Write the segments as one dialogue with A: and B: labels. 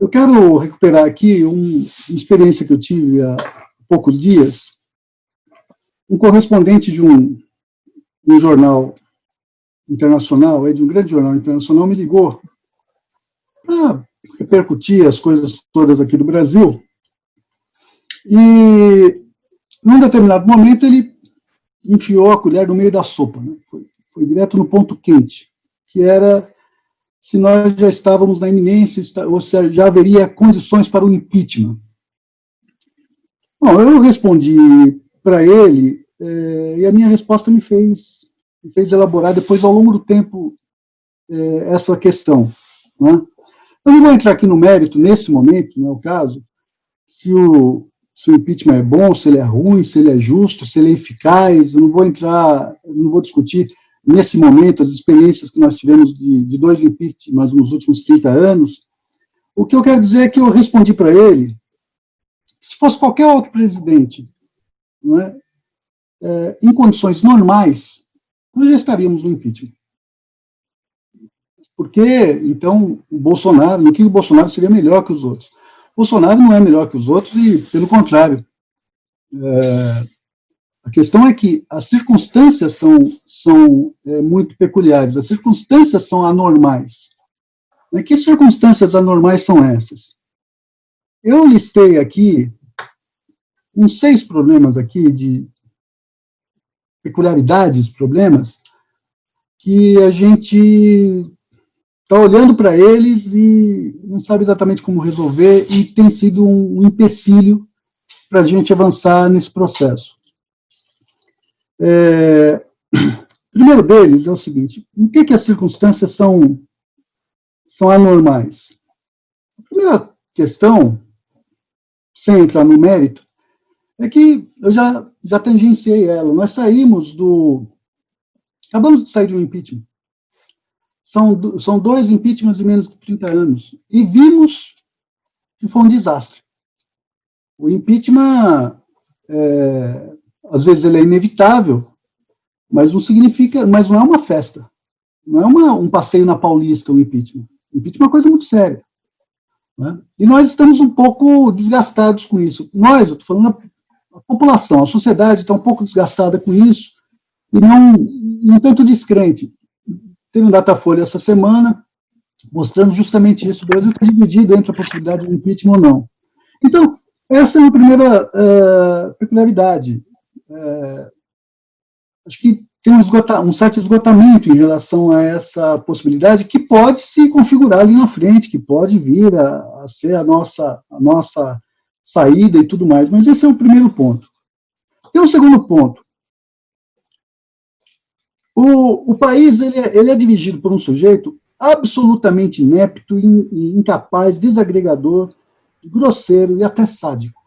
A: Eu quero recuperar aqui uma experiência que eu tive há poucos dias. Um correspondente de um jornal internacional, de um grande jornal internacional, me ligou para repercutir as coisas todas aqui do Brasil. E, num determinado momento, ele enfiou a colher no meio da sopa, né? Foi direto no ponto quente, que era se nós já estávamos na iminência, ou se já haveria condições para o impeachment. Bom, eu respondi para ele, e a minha resposta me fez elaborar depois, ao longo do tempo, essa questão. Né? Eu não vou entrar aqui no mérito, nesse momento, não é o caso, se o impeachment é bom, se ele é ruim, se ele é justo, se ele é eficaz. Eu não vou discutir nesse momento as experiências que nós tivemos de dois impeachments nos últimos 30 anos. O que eu quero dizer é que eu respondi para ele, se fosse qualquer outro presidente, não é, em condições normais, nós já estaríamos no impeachment. Porque, então, no que o Bolsonaro seria melhor que os outros? O Bolsonaro não é melhor que os outros e, pelo contrário, a questão é que as circunstâncias são muito peculiares, as circunstâncias são anormais. Que circunstâncias anormais são essas? Eu listei aqui uns 6 problemas aqui de peculiaridades, problemas, que a gente está olhando para eles e não sabe exatamente como resolver, e tem sido um empecilho para a gente avançar nesse processo. O primeiro deles é o seguinte: por que as circunstâncias são anormais? A primeira questão, sem entrar no mérito, é que eu já tangenciei ela. Nós acabamos de sair de um impeachment. São 2 impeachments de menos de 30 anos. E vimos que foi um desastre. O impeachment, às vezes, ele é inevitável, mas não é uma festa. Não é um passeio na Paulista, o impeachment. O impeachment é uma coisa muito séria. Né? E nós estamos um pouco desgastados com isso. Eu estou falando a população, a sociedade está um pouco desgastada com isso, e não tanto descrente. Teve um Datafolha essa semana, mostrando justamente isso. O Brasil está dividido entre a possibilidade de impeachment ou não. Então, essa é uma primeira peculiaridade. Acho que tem um certo esgotamento em relação a essa possibilidade, que pode se configurar ali na frente, que pode vir a ser a nossa saída e tudo mais. Mas esse é o primeiro ponto. Tem um segundo ponto. O país ele é dirigido por um sujeito absolutamente inepto, incapaz, desagregador, grosseiro e até sádico.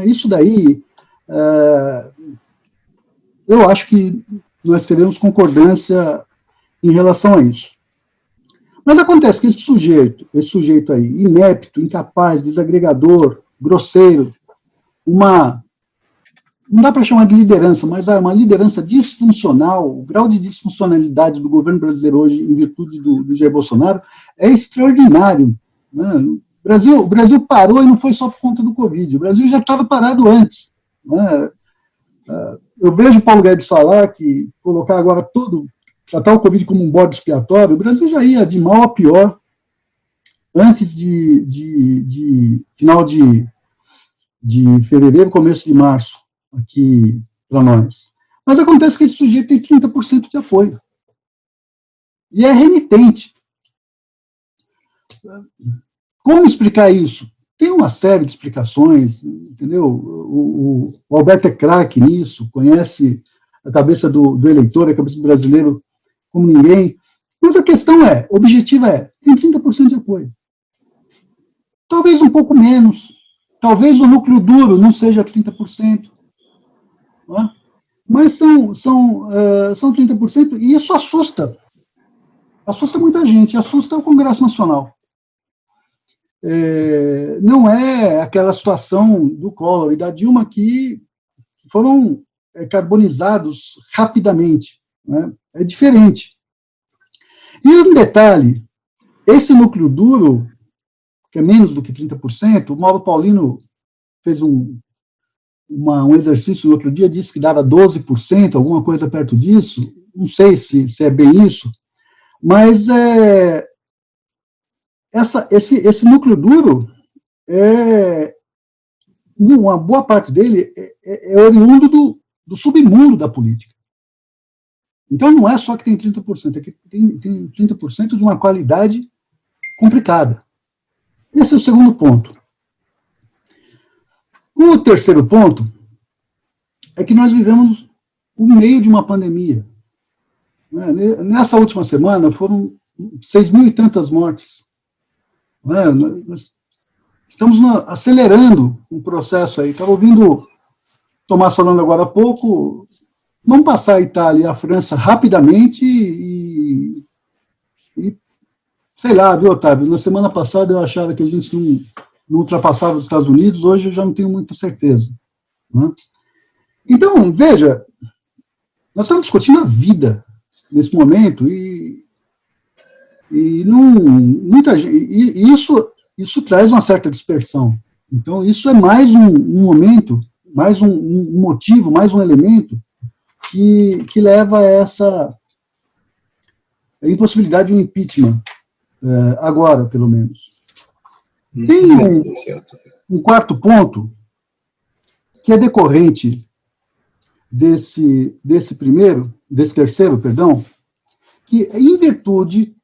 A: Isso daí, eu acho que nós teremos concordância em relação a isso. Mas acontece que esse sujeito aí, inepto, incapaz, desagregador, grosseiro, não dá para chamar de liderança, mas é uma liderança disfuncional. O grau de disfuncionalidade do governo brasileiro hoje, em virtude do Jair Bolsonaro, é extraordinário. Né? O Brasil parou, e não foi só por conta do Covid. O Brasil já estava parado antes. Né? Eu vejo o Paulo Guedes falar que colocar agora tratar o Covid como um bode expiatório. O Brasil já ia de mal a pior antes de final de fevereiro, começo de março, aqui para nós. Mas acontece que esse sujeito tem 30% de apoio. E é renitente. Como explicar isso? Tem uma série de explicações, entendeu? O Alberto é craque nisso, conhece a cabeça do eleitor, a cabeça do brasileiro como ninguém. Mas a questão objetiva tem 30% de apoio. Talvez um pouco menos. Talvez o núcleo duro não seja 30%. Né? Mas são 30%, e isso assusta. Assusta muita gente, assusta o Congresso Nacional. não é aquela situação do Collor e da Dilma que foram carbonizados rapidamente, né? É diferente. E um detalhe, esse núcleo duro, que é menos do que 30%, o Mauro Paulino fez um exercício no outro dia, disse que dava 12%, alguma coisa perto disso, não sei se é bem isso, mas esse núcleo duro, uma boa parte dele é oriundo do submundo da política. Então não é só que tem 30%, é que tem 30% de uma qualidade complicada. Esse é o segundo ponto. O terceiro ponto é que nós vivemos o meio de uma pandemia. Nessa última semana foram 6.000 e tantas mortes. Nós estamos acelerando um processo aí. Estava ouvindo Tomás falando agora há pouco, vamos passar a Itália e a França rapidamente e sei lá, viu, Otávio? Na semana passada eu achava que a gente não ultrapassava os Estados Unidos, hoje eu já não tenho muita certeza. Né? Então, veja, nós estamos discutindo a vida nesse momento e muita gente, e isso traz uma certa dispersão. Então, isso é mais um momento, mais um motivo, mais um elemento que leva a essa impossibilidade de um impeachment, agora, pelo menos. Tem um quarto ponto que é decorrente desse terceiro, que em virtude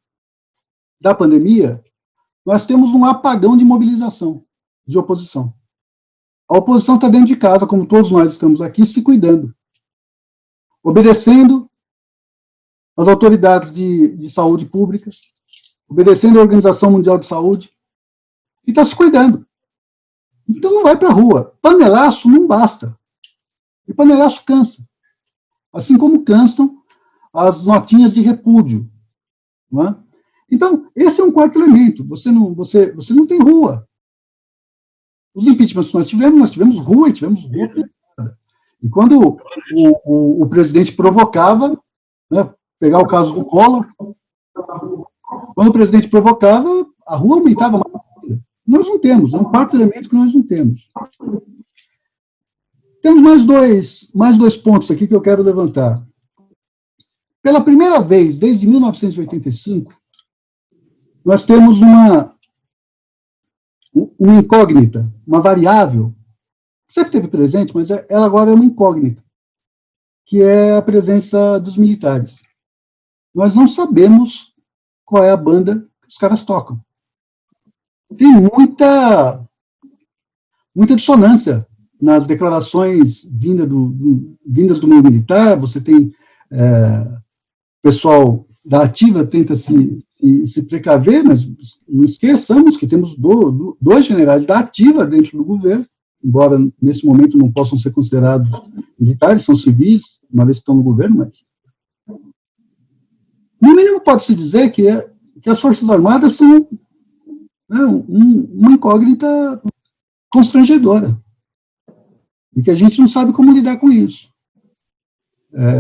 A: da pandemia, nós temos um apagão de mobilização, de oposição. A oposição está dentro de casa, como todos nós estamos aqui, se cuidando, obedecendo às autoridades de saúde pública, obedecendo à Organização Mundial de Saúde, e está se cuidando. Então não vai para a rua. Panelaço não basta. E panelaço cansa. Assim como cansam as notinhas de repúdio. Não é? Então, esse é um quarto elemento. Você não tem rua. Os impeachments que nós tivemos rua e tivemos rua. E quando o presidente provocava, né, pegar o caso do Collor, quando o presidente provocava, a rua aumentava mais. Nós não temos, é um quarto elemento que nós não temos. Temos mais dois pontos aqui que eu quero levantar. Pela primeira vez, desde 1985, nós temos uma incógnita, uma variável, sempre teve presente, mas ela agora é uma incógnita, que é a presença dos militares. Nós não sabemos qual é a banda que os caras tocam. Tem muita dissonância nas declarações vindas do meio militar. Você tem pessoal da ativa tenta se precaver, mas não esqueçamos que temos dois generais da ativa dentro do governo, embora nesse momento não possam ser considerados militares, são civis, uma vez que estão no governo, mas no mínimo pode-se dizer que as Forças Armadas são uma incógnita constrangedora e que a gente não sabe como lidar com isso.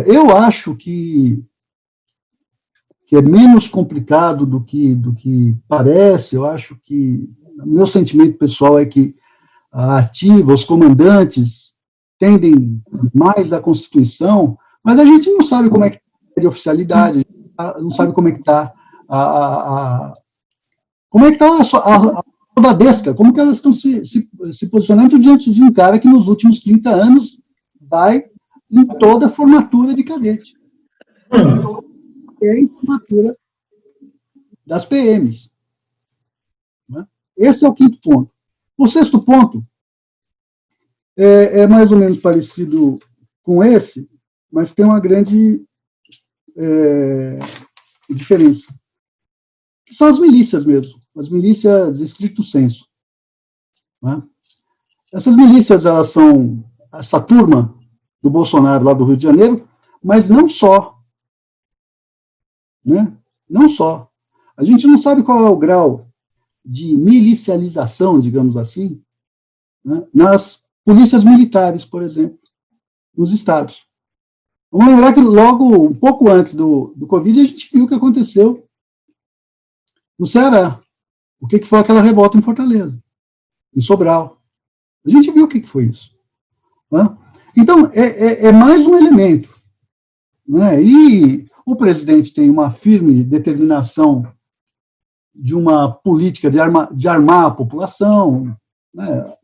A: Eu acho que é menos complicado do que parece. Eu acho que meu sentimento pessoal é que a ativa, os comandantes tendem mais à Constituição, mas a gente não sabe como é que está de oficialidade, não sabe como é que está como é que está a Bradesca, como que elas estão se posicionando diante de um cara que nos últimos 30 anos vai em toda a formatura de cadete. É em formatura das PMs. Esse é o quinto ponto. O sexto ponto é mais ou menos parecido com esse, mas tem uma grande diferença. São as milícias mesmo, as milícias de estricto senso. Né? Essas milícias, elas são essa turma do Bolsonaro lá do Rio de Janeiro, mas não só. Né? Não só. A gente não sabe qual é o grau de milicialização, digamos assim, né, nas polícias militares, por exemplo, nos estados. Vamos lembrar que logo, um pouco antes do Covid, a gente viu o que aconteceu no Ceará. O que foi aquela revolta em Fortaleza, em Sobral. A gente viu o que foi isso. Né? Então, é mais um elemento. Né? E o presidente tem uma firme determinação de uma política de armar a população, né?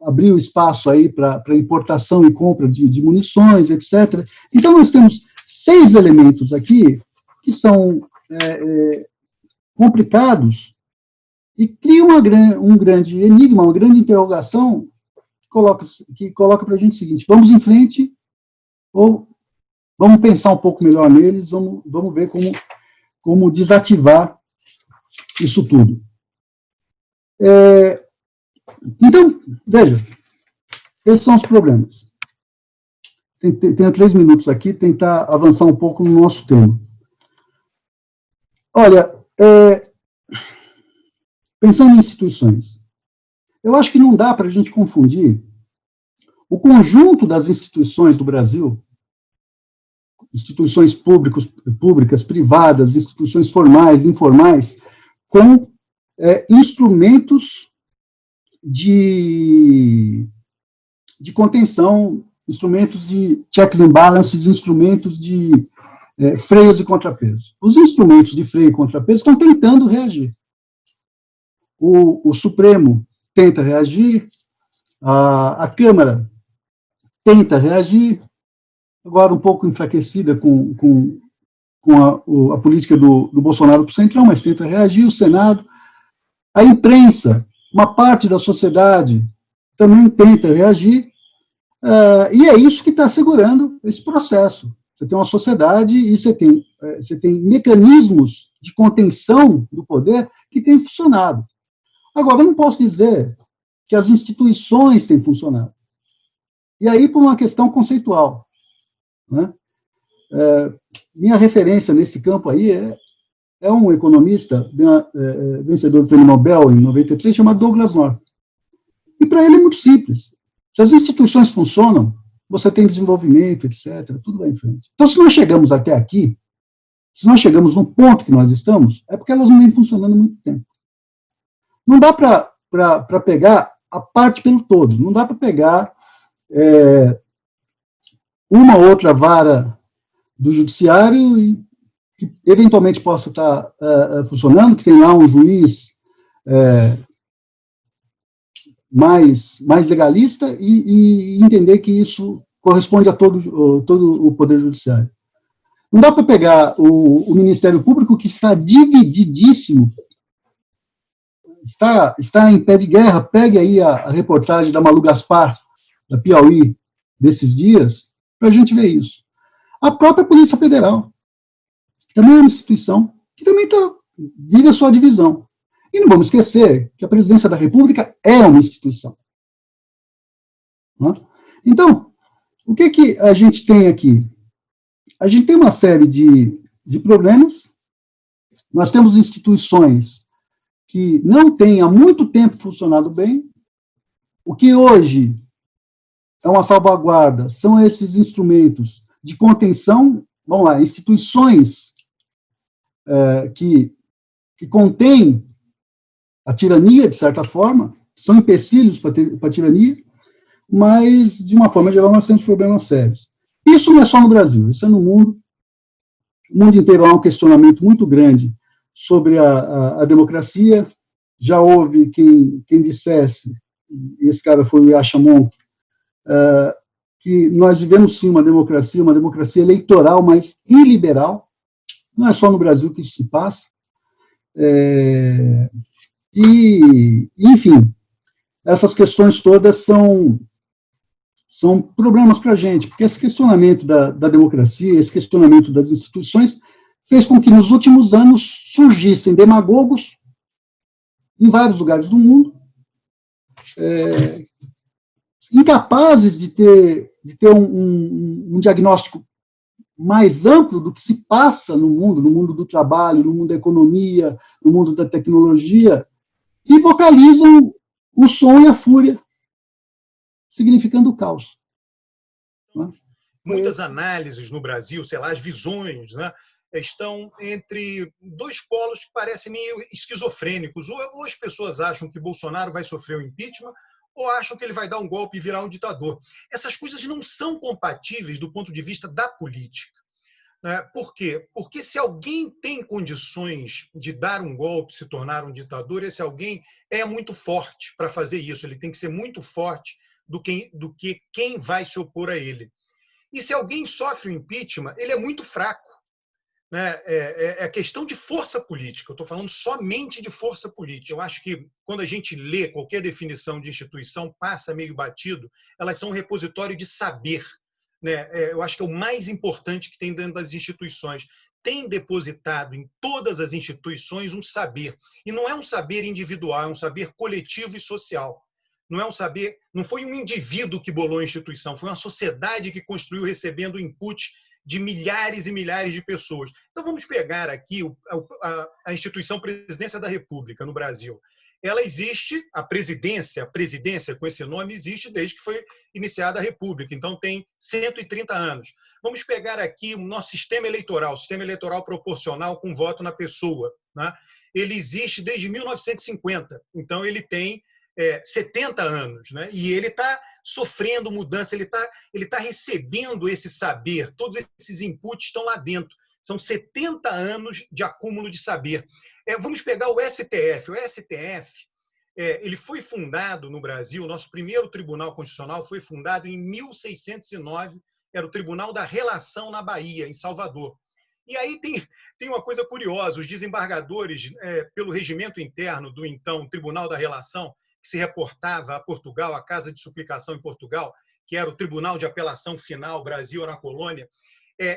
A: Abriu espaço aí para importação e compra de munições, etc. Então, nós temos 6 elementos aqui que são complicados e criam um grande enigma, uma grande interrogação que coloca para a gente o seguinte: vamos em frente ou vamos pensar um pouco melhor neles, vamos ver como desativar isso tudo. Então, veja, esses são os problemas. Tenho 3 minutos aqui, tentar avançar um pouco no nosso tema. Olha, pensando em instituições, eu acho que não dá para a gente confundir o conjunto das instituições do Brasil, instituições públicas, privadas, instituições formais, informais, com instrumentos de contenção, instrumentos de checks and balances, instrumentos de freios e contrapesos. Os instrumentos de freio e contrapeso estão tentando reagir. O Supremo tenta reagir, a Câmara tenta reagir, agora um pouco enfraquecida com a política do Bolsonaro para o Centrão, mas tenta reagir, o Senado, a imprensa, uma parte da sociedade também tenta reagir, e é isso que está segurando esse processo. Você tem uma sociedade e você tem mecanismos de contenção do poder que têm funcionado. Agora, eu não posso dizer que as instituições têm funcionado. E aí, por uma questão conceitual. Né? Minha referência nesse campo aí é um economista, vencedor do Prêmio Nobel em 93, chamado Douglas North. E para ele é muito simples. Se as instituições funcionam, você tem desenvolvimento, etc., tudo vai em frente. Então, se nós chegamos até aqui, se nós chegamos no ponto que nós estamos, é porque elas não vêm funcionando há muito tempo. Não dá para pegar a parte pelo todo, não dá para pegar uma outra vara do judiciário e que eventualmente possa estar funcionando, que tem lá um juiz mais legalista e entender que isso corresponde a todo o Poder Judiciário. Não dá para pegar o Ministério Público, que está divididíssimo, está em pé de guerra. Pegue aí a reportagem da Malu Gaspar, da Piauí, desses dias, para a gente ver isso. A própria Polícia Federal também é uma instituição que também vive a sua divisão. E não vamos esquecer que a Presidência da República é uma instituição. Então, o que a gente tem aqui? A gente tem uma série de problemas. Nós temos instituições que não têm há muito tempo funcionado bem. O que hoje é uma salvaguarda são esses instrumentos de contenção, vamos lá, instituições que contêm a tirania, de certa forma, são empecilhos para a tirania, mas, de uma forma geral, nós temos problemas sérios. Isso não é só no Brasil, isso é no mundo. O mundo inteiro há um questionamento muito grande sobre a democracia. Já houve quem dissesse, e esse cara foi o Yashamon, que nós vivemos sim uma democracia eleitoral, mas iliberal. Não é só no Brasil que isso se passa. Enfim, essas questões todas são problemas para a gente, porque esse questionamento da democracia, esse questionamento das instituições, fez com que nos últimos anos surgissem demagogos em vários lugares do mundo, incapazes de ter um diagnóstico mais amplo do que se passa no mundo do trabalho, no mundo da economia, no mundo da tecnologia, e vocalizam o som e a fúria, significando o caos. Né?
B: Muitas análises no Brasil, sei lá, as visões, né, estão entre dois polos que parecem meio esquizofrênicos. Ou as pessoas acham que Bolsonaro vai sofrer um impeachment, ou acham que ele vai dar um golpe e virar um ditador. Essas coisas não são compatíveis do ponto de vista da política. Por quê? Porque se alguém tem condições de dar um golpe, se tornar um ditador, esse alguém é muito forte para fazer isso. Ele tem que ser muito forte do que quem vai se opor a ele. E se alguém sofre um impeachment, ele é muito fraco. Né? É questão de força política. Eu estou falando somente de força política. Eu acho que quando a gente lê qualquer definição de instituição, passa meio batido, elas são um repositório de saber. Né? Eu acho que é o mais importante que tem dentro das instituições. Tem depositado em todas as instituições um saber. E não é um saber individual, é um saber coletivo e social. Não é um saber, não foi um indivíduo que bolou a instituição, foi uma sociedade que construiu recebendo input de milhares e milhares de pessoas. Então vamos pegar aqui a instituição Presidência da República no Brasil. Ela existe, a presidência com esse nome existe desde que foi iniciada a República, então tem 130 anos. Vamos pegar aqui o nosso sistema eleitoral proporcional com voto na pessoa. Né? Ele existe desde 1950, então ele tem 70 anos, né? E ele está sofrendo mudança, ele tá recebendo esse saber, todos esses inputs estão lá dentro. São 70 anos de acúmulo de saber. Vamos pegar o STF. O STF ele foi fundado no Brasil, o nosso primeiro Tribunal Constitucional foi fundado em 1609, era o Tribunal da Relação na Bahia, em Salvador. E aí tem uma coisa curiosa, os desembargadores, pelo regimento interno do então Tribunal da Relação, que se reportava a Portugal, a Casa de Suplicação em Portugal, que era o Tribunal de Apelação Final, Brasil era a colônia,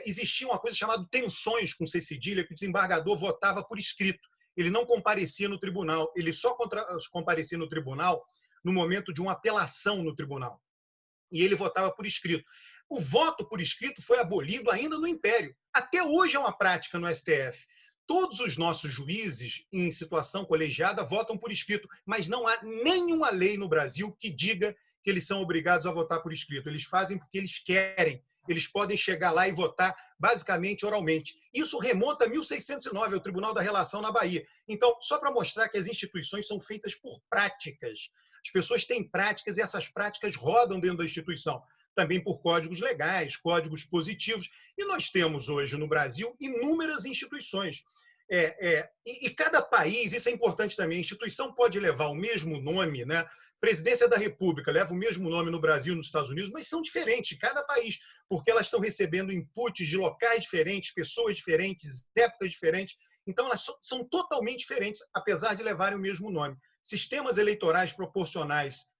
B: existia uma coisa chamada tensões com C cedilha, que o desembargador votava por escrito. Ele não comparecia no tribunal, ele só comparecia no tribunal no momento de uma apelação no tribunal. E ele votava por escrito. O voto por escrito foi abolido ainda no Império. Até hoje é uma prática no STF. Todos os nossos juízes, em situação colegiada, votam por escrito, mas não há nenhuma lei no Brasil que diga que eles são obrigados a votar por escrito. Eles fazem porque eles querem. Eles podem chegar lá e votar basicamente oralmente. Isso remonta a 1609, ao Tribunal da Relação na Bahia. Então, só para mostrar que as instituições são feitas por práticas. As pessoas têm práticas e essas práticas rodam dentro da instituição. Também por códigos legais, códigos positivos. E nós temos hoje no Brasil inúmeras instituições. E cada país, isso é importante também, a instituição pode levar o mesmo nome, né? Presidência da República leva o mesmo nome no Brasil e nos Estados Unidos, mas são diferentes em cada país, porque elas estão recebendo inputs de locais diferentes, pessoas diferentes, épocas diferentes. Então, elas são totalmente diferentes, apesar de levarem o mesmo nome. Sistemas eleitorais proporcionais,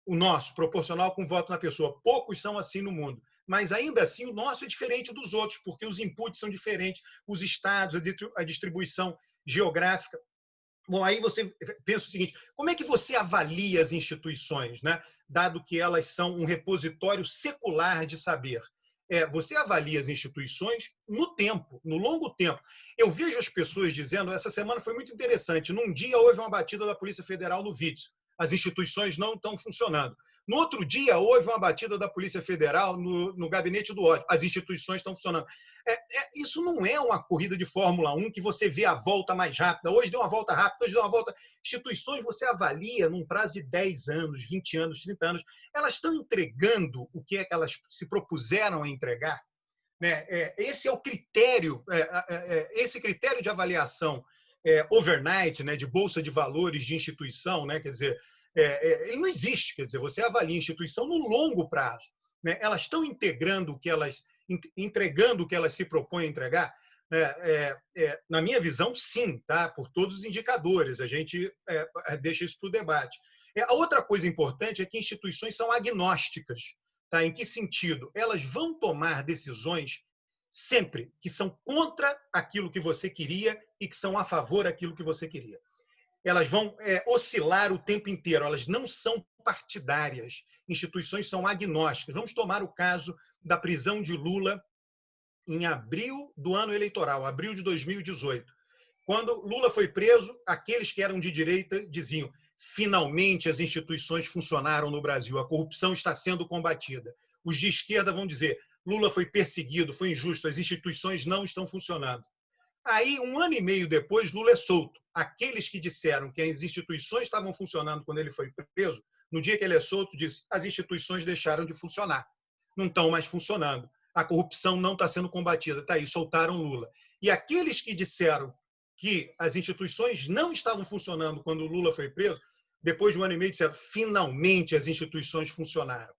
B: o nosso, proporcional com voto na pessoa, poucos são assim no mundo. Mas, ainda assim, o nosso é diferente dos outros, porque os inputs são diferentes, os estados, a distribuição geográfica. Bom, aí você pensa o seguinte, como é que você avalia as instituições, né? Dado que elas são um repositório secular de saber? Você avalia as instituições no tempo, no longo tempo. Eu vejo as pessoas dizendo, essa semana foi muito interessante, num dia houve uma batida da Polícia Federal no Vídeo, as instituições não estão funcionando. No outro dia, houve uma batida da Polícia Federal no gabinete do ódio. As instituições estão funcionando. Isso não é uma corrida de Fórmula 1 que você vê a volta mais rápida. Hoje deu uma volta rápida, hoje deu uma volta... Instituições você avalia num prazo de 10 anos, 20 anos, 30 anos. Elas estão entregando o que é que elas se propuseram a entregar? Né? Esse é o critério, esse critério de avaliação overnight, né, de bolsa de valores de instituição, né, quer dizer, ele não existe, quer dizer, você avalia a instituição no longo prazo. Né? Elas estão entregando o que elas se propõem a entregar? Na minha visão, sim, tá? Por todos os indicadores, a gente deixa isso para o debate. A outra coisa importante é que instituições são agnósticas. Tá? Em que sentido? Elas vão tomar decisões sempre que são contra aquilo que você queria e que são a favor daquilo que você queria. Elas vão oscilar o tempo inteiro, elas não são partidárias. Instituições são agnósticas. Vamos tomar o caso da prisão de Lula em abril do ano eleitoral, abril de 2018. Quando Lula foi preso, aqueles que eram de direita diziam finalmente as instituições funcionaram no Brasil, a corrupção está sendo combatida. Os de esquerda vão dizer, Lula foi perseguido, foi injusto, as instituições não estão funcionando. Aí, 1 ano e meio depois, Lula é solto. Aqueles que disseram que as instituições estavam funcionando quando ele foi preso, no dia que ele é solto, dizem as instituições deixaram de funcionar. Não estão mais funcionando. A corrupção não está sendo combatida. Está aí, soltaram Lula. E aqueles que disseram que as instituições não estavam funcionando quando o Lula foi preso, depois de 1 ano e meio, disseram finalmente as instituições funcionaram.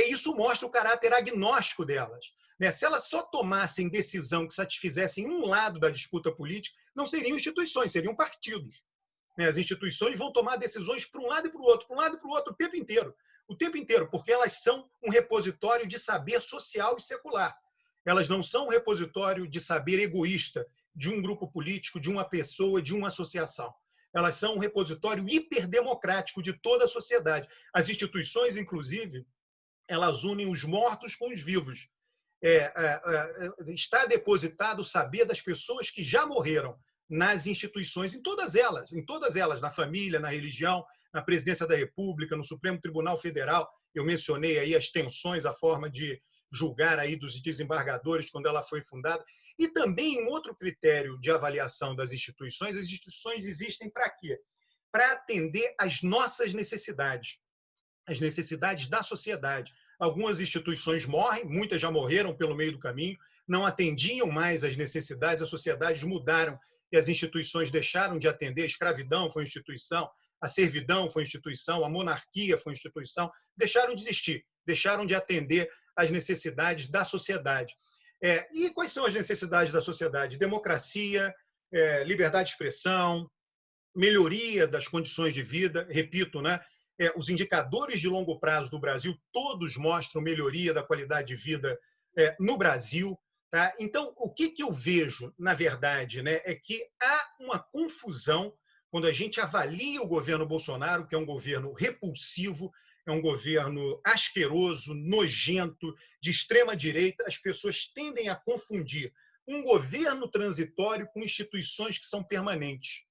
B: Isso mostra o caráter agnóstico delas. Se elas só tomassem decisão que satisfizessem um lado da disputa política, não seriam instituições, seriam partidos. As instituições vão tomar decisões para um lado e para o outro, o tempo inteiro. O tempo inteiro, porque elas são um repositório de saber social e secular. Elas não são um repositório de saber egoísta de um grupo político, de uma pessoa, de uma associação. Elas são um repositório hiperdemocrático de toda a sociedade. As instituições, inclusive, elas unem os mortos com os vivos. Está depositado o saber das pessoas que já morreram nas instituições, em todas elas, na família, na religião, na presidência da República, no Supremo Tribunal Federal. Eu mencionei aí as tensões, a forma de julgar aí dos desembargadores quando ela foi fundada. E também um outro critério de avaliação das instituições, as instituições existem para quê? Para atender às nossas necessidades, as necessidades da sociedade. Algumas instituições morrem, muitas já morreram pelo meio do caminho, não atendiam mais às necessidades, as sociedades mudaram e as instituições deixaram de atender. A escravidão foi instituição, a servidão foi instituição, a monarquia foi instituição, deixaram de existir, deixaram de atender às necessidades da sociedade. E quais são as necessidades da sociedade? Democracia, liberdade de expressão, melhoria das condições de vida, repito, os indicadores de longo prazo do Brasil todos mostram melhoria da qualidade de vida no Brasil. Tá? Então, o que eu vejo, na verdade, é que há uma confusão quando a gente avalia o governo Bolsonaro, que é um governo repulsivo, é um governo asqueroso, nojento, de extrema-direita. As pessoas tendem a confundir um governo transitório com instituições que são permanentes.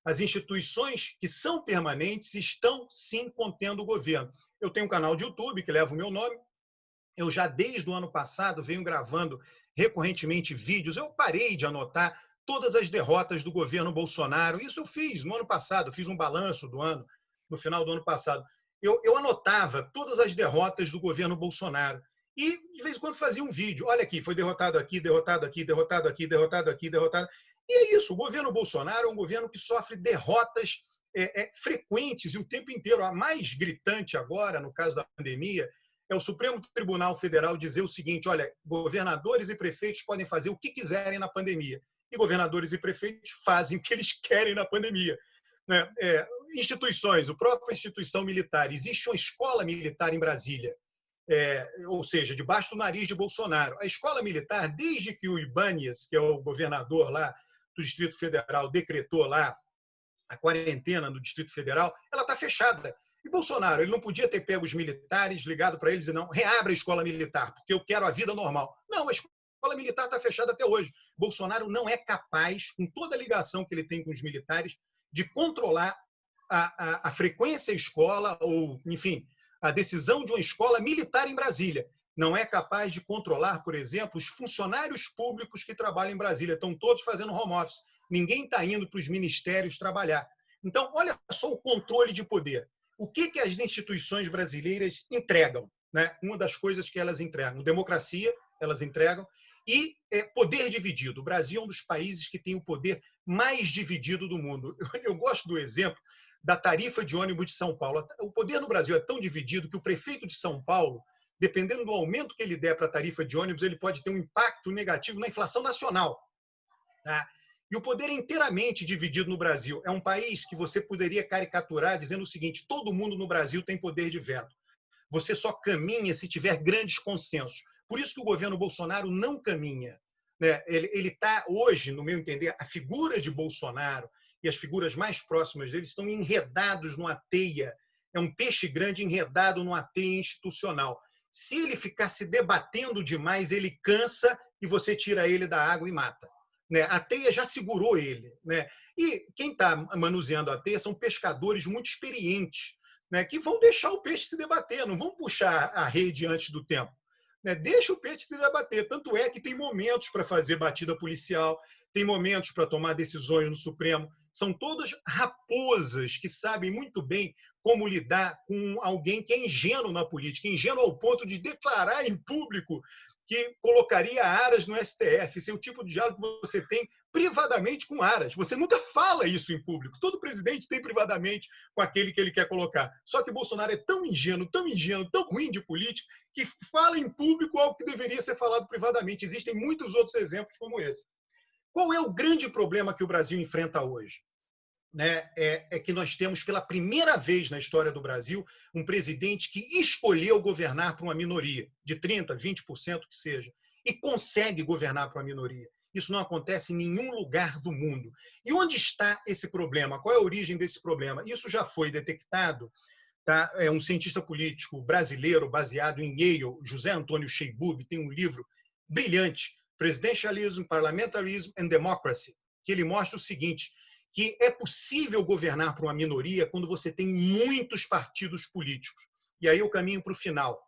B: As instituições que são permanentes estão, sim, contendo o governo. Eu tenho um canal de YouTube que leva o meu nome. Eu já, desde o ano passado, venho gravando recorrentemente vídeos. Eu parei de anotar todas as derrotas do governo Bolsonaro. Isso eu fiz no ano passado, fiz um balanço do ano, no final do ano passado. Eu anotava todas as derrotas do governo Bolsonaro. E, de vez em quando, fazia um vídeo. Olha aqui, foi derrotado aqui, derrotado aqui, derrotado aqui, derrotado aqui, derrotado. E é isso, o governo Bolsonaro é um governo que sofre derrotas frequentes e o tempo inteiro. A mais gritante agora, no caso da pandemia, é o Supremo Tribunal Federal dizer o seguinte, olha, governadores e prefeitos podem fazer o que quiserem na pandemia. E governadores e prefeitos fazem o que eles querem na pandemia. Instituições, a própria instituição militar. Existe uma escola militar em Brasília, ou seja, debaixo do nariz de Bolsonaro. A escola militar, desde que o Ibáñez, que é o governador lá do Distrito Federal, decretou lá a quarentena no Distrito Federal, ela está fechada. E Bolsonaro, ele não podia ter pego os militares, ligado para eles e não, reabre a escola militar, porque eu quero a vida normal. Não, a escola militar está fechada até hoje. Bolsonaro não é capaz, com toda a ligação que ele tem com os militares, de controlar a frequência à escola, ou, enfim, a decisão de uma escola militar em Brasília. Não é capaz de controlar, por exemplo, os funcionários públicos que trabalham em Brasília. Estão todos fazendo home office. Ninguém está indo para os ministérios trabalhar. Então, olha só o controle de poder. O que as instituições brasileiras entregam? Uma das coisas que elas entregam, democracia, elas entregam, e poder dividido. O Brasil é um dos países que tem o poder mais dividido do mundo. Eu gosto do exemplo da tarifa de ônibus de São Paulo. O poder no Brasil é tão dividido que o prefeito de São Paulo, dependendo do aumento que ele der para a tarifa de ônibus, ele pode ter um impacto negativo na inflação nacional. Tá? E o poder é inteiramente dividido no Brasil. É um país que você poderia caricaturar dizendo o seguinte, todo mundo no Brasil tem poder de veto. Você só caminha se tiver grandes consensos. Por isso que o governo Bolsonaro não caminha. Ele está hoje, no meu entender, a figura de Bolsonaro e as figuras mais próximas dele estão enredados numa teia. É um peixe grande enredado numa teia institucional. Se ele ficar se debatendo demais, ele cansa e você tira ele da água e mata. né? A teia já segurou ele, né? E quem está manuseando a teia são pescadores muito experientes, né? Que vão deixar o peixe se debater, não vão puxar a rede antes do tempo. Né? Deixa o peixe se debater. Tanto é que tem momentos para fazer batida policial, tem momentos para tomar decisões no Supremo. São todas raposas que sabem muito bem como lidar com alguém que é ingênuo na política, ingênuo ao ponto de declarar em público que colocaria Aras no STF. Esse é o tipo de diálogo que você tem privadamente com Aras. Você nunca fala isso em público. Todo presidente tem privadamente com aquele que ele quer colocar. Só que Bolsonaro é tão ingênuo, tão ruim de política, que fala em público algo que deveria ser falado privadamente. Existem muitos outros exemplos como esse. Qual é o grande problema que o Brasil enfrenta hoje? Né, é que nós temos, pela primeira vez na história do Brasil, um presidente que escolheu governar para uma minoria, de 30%, 20% que seja, e consegue governar para uma minoria. Isso não acontece em nenhum lugar do mundo. E onde está esse problema? Qual é a origem desse problema? Isso já foi detectado. Tá? É um cientista político brasileiro baseado em Yale, José Antônio Sheibub, tem um livro brilhante, Presidentialism, Parliamentarism and Democracy, que ele mostra o seguinte, que é possível governar para uma minoria quando você tem muitos partidos políticos. E aí eu caminho para o final.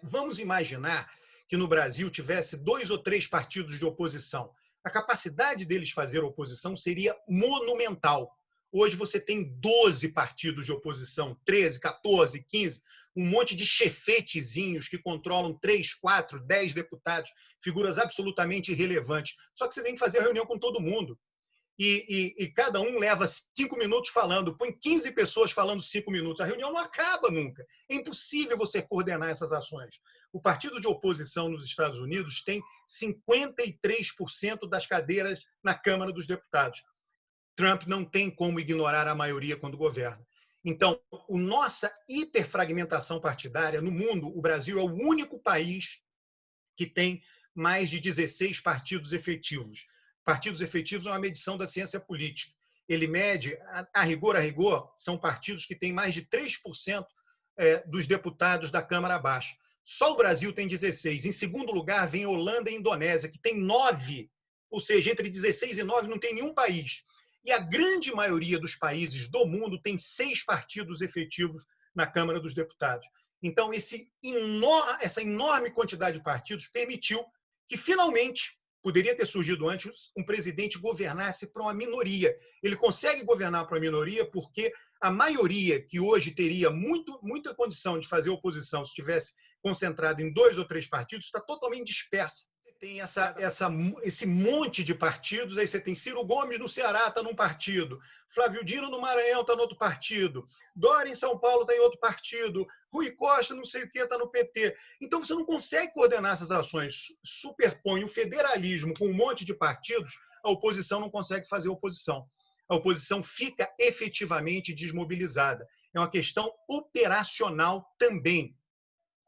B: Vamos imaginar que no Brasil tivesse 2 ou 3 partidos de oposição. A capacidade deles fazer oposição seria monumental. Hoje você tem 12 partidos de oposição, 13, 14, 15, um monte de chefetezinhos que controlam 3, 4, 10 deputados, figuras absolutamente irrelevantes. Só que você tem que fazer a reunião com todo mundo. E cada um leva 5 minutos falando, põe 15 pessoas falando 5 minutos. A reunião não acaba nunca. É impossível você coordenar essas ações. O partido de oposição nos Estados Unidos tem 53% das cadeiras na Câmara dos Deputados. Trump não tem como ignorar a maioria quando governa. Então, a nossa hiperfragmentação partidária no mundo, o Brasil é o único país que tem mais de 16 partidos efetivos. Partidos efetivos é uma medição da ciência política. Ele mede, a rigor, são partidos que têm mais de 3% dos deputados da Câmara Baixa. Só o Brasil tem 16. Em segundo lugar, vem Holanda e Indonésia, que tem 9. Ou seja, entre 16 e 9 não tem nenhum país. E a grande maioria dos países do mundo tem 6 partidos efetivos na Câmara dos Deputados. Então, essa enorme quantidade de partidos permitiu que, finalmente, poderia ter surgido antes, um presidente governasse para uma minoria. Ele consegue governar para uma minoria porque a maioria, que hoje teria muita condição de fazer oposição se estivesse concentrada em 2 ou 3 partidos, está totalmente dispersa. Tem esse monte de partidos, aí você tem Ciro Gomes no Ceará, está num partido, Flávio Dino no Maranhão está no outro partido, Dória em São Paulo está em outro partido, Rui Costa não sei o que está no PT. Então você não consegue coordenar essas ações, superpõe o federalismo com um monte de partidos, a oposição não consegue fazer oposição. A oposição fica efetivamente desmobilizada. É uma questão operacional também,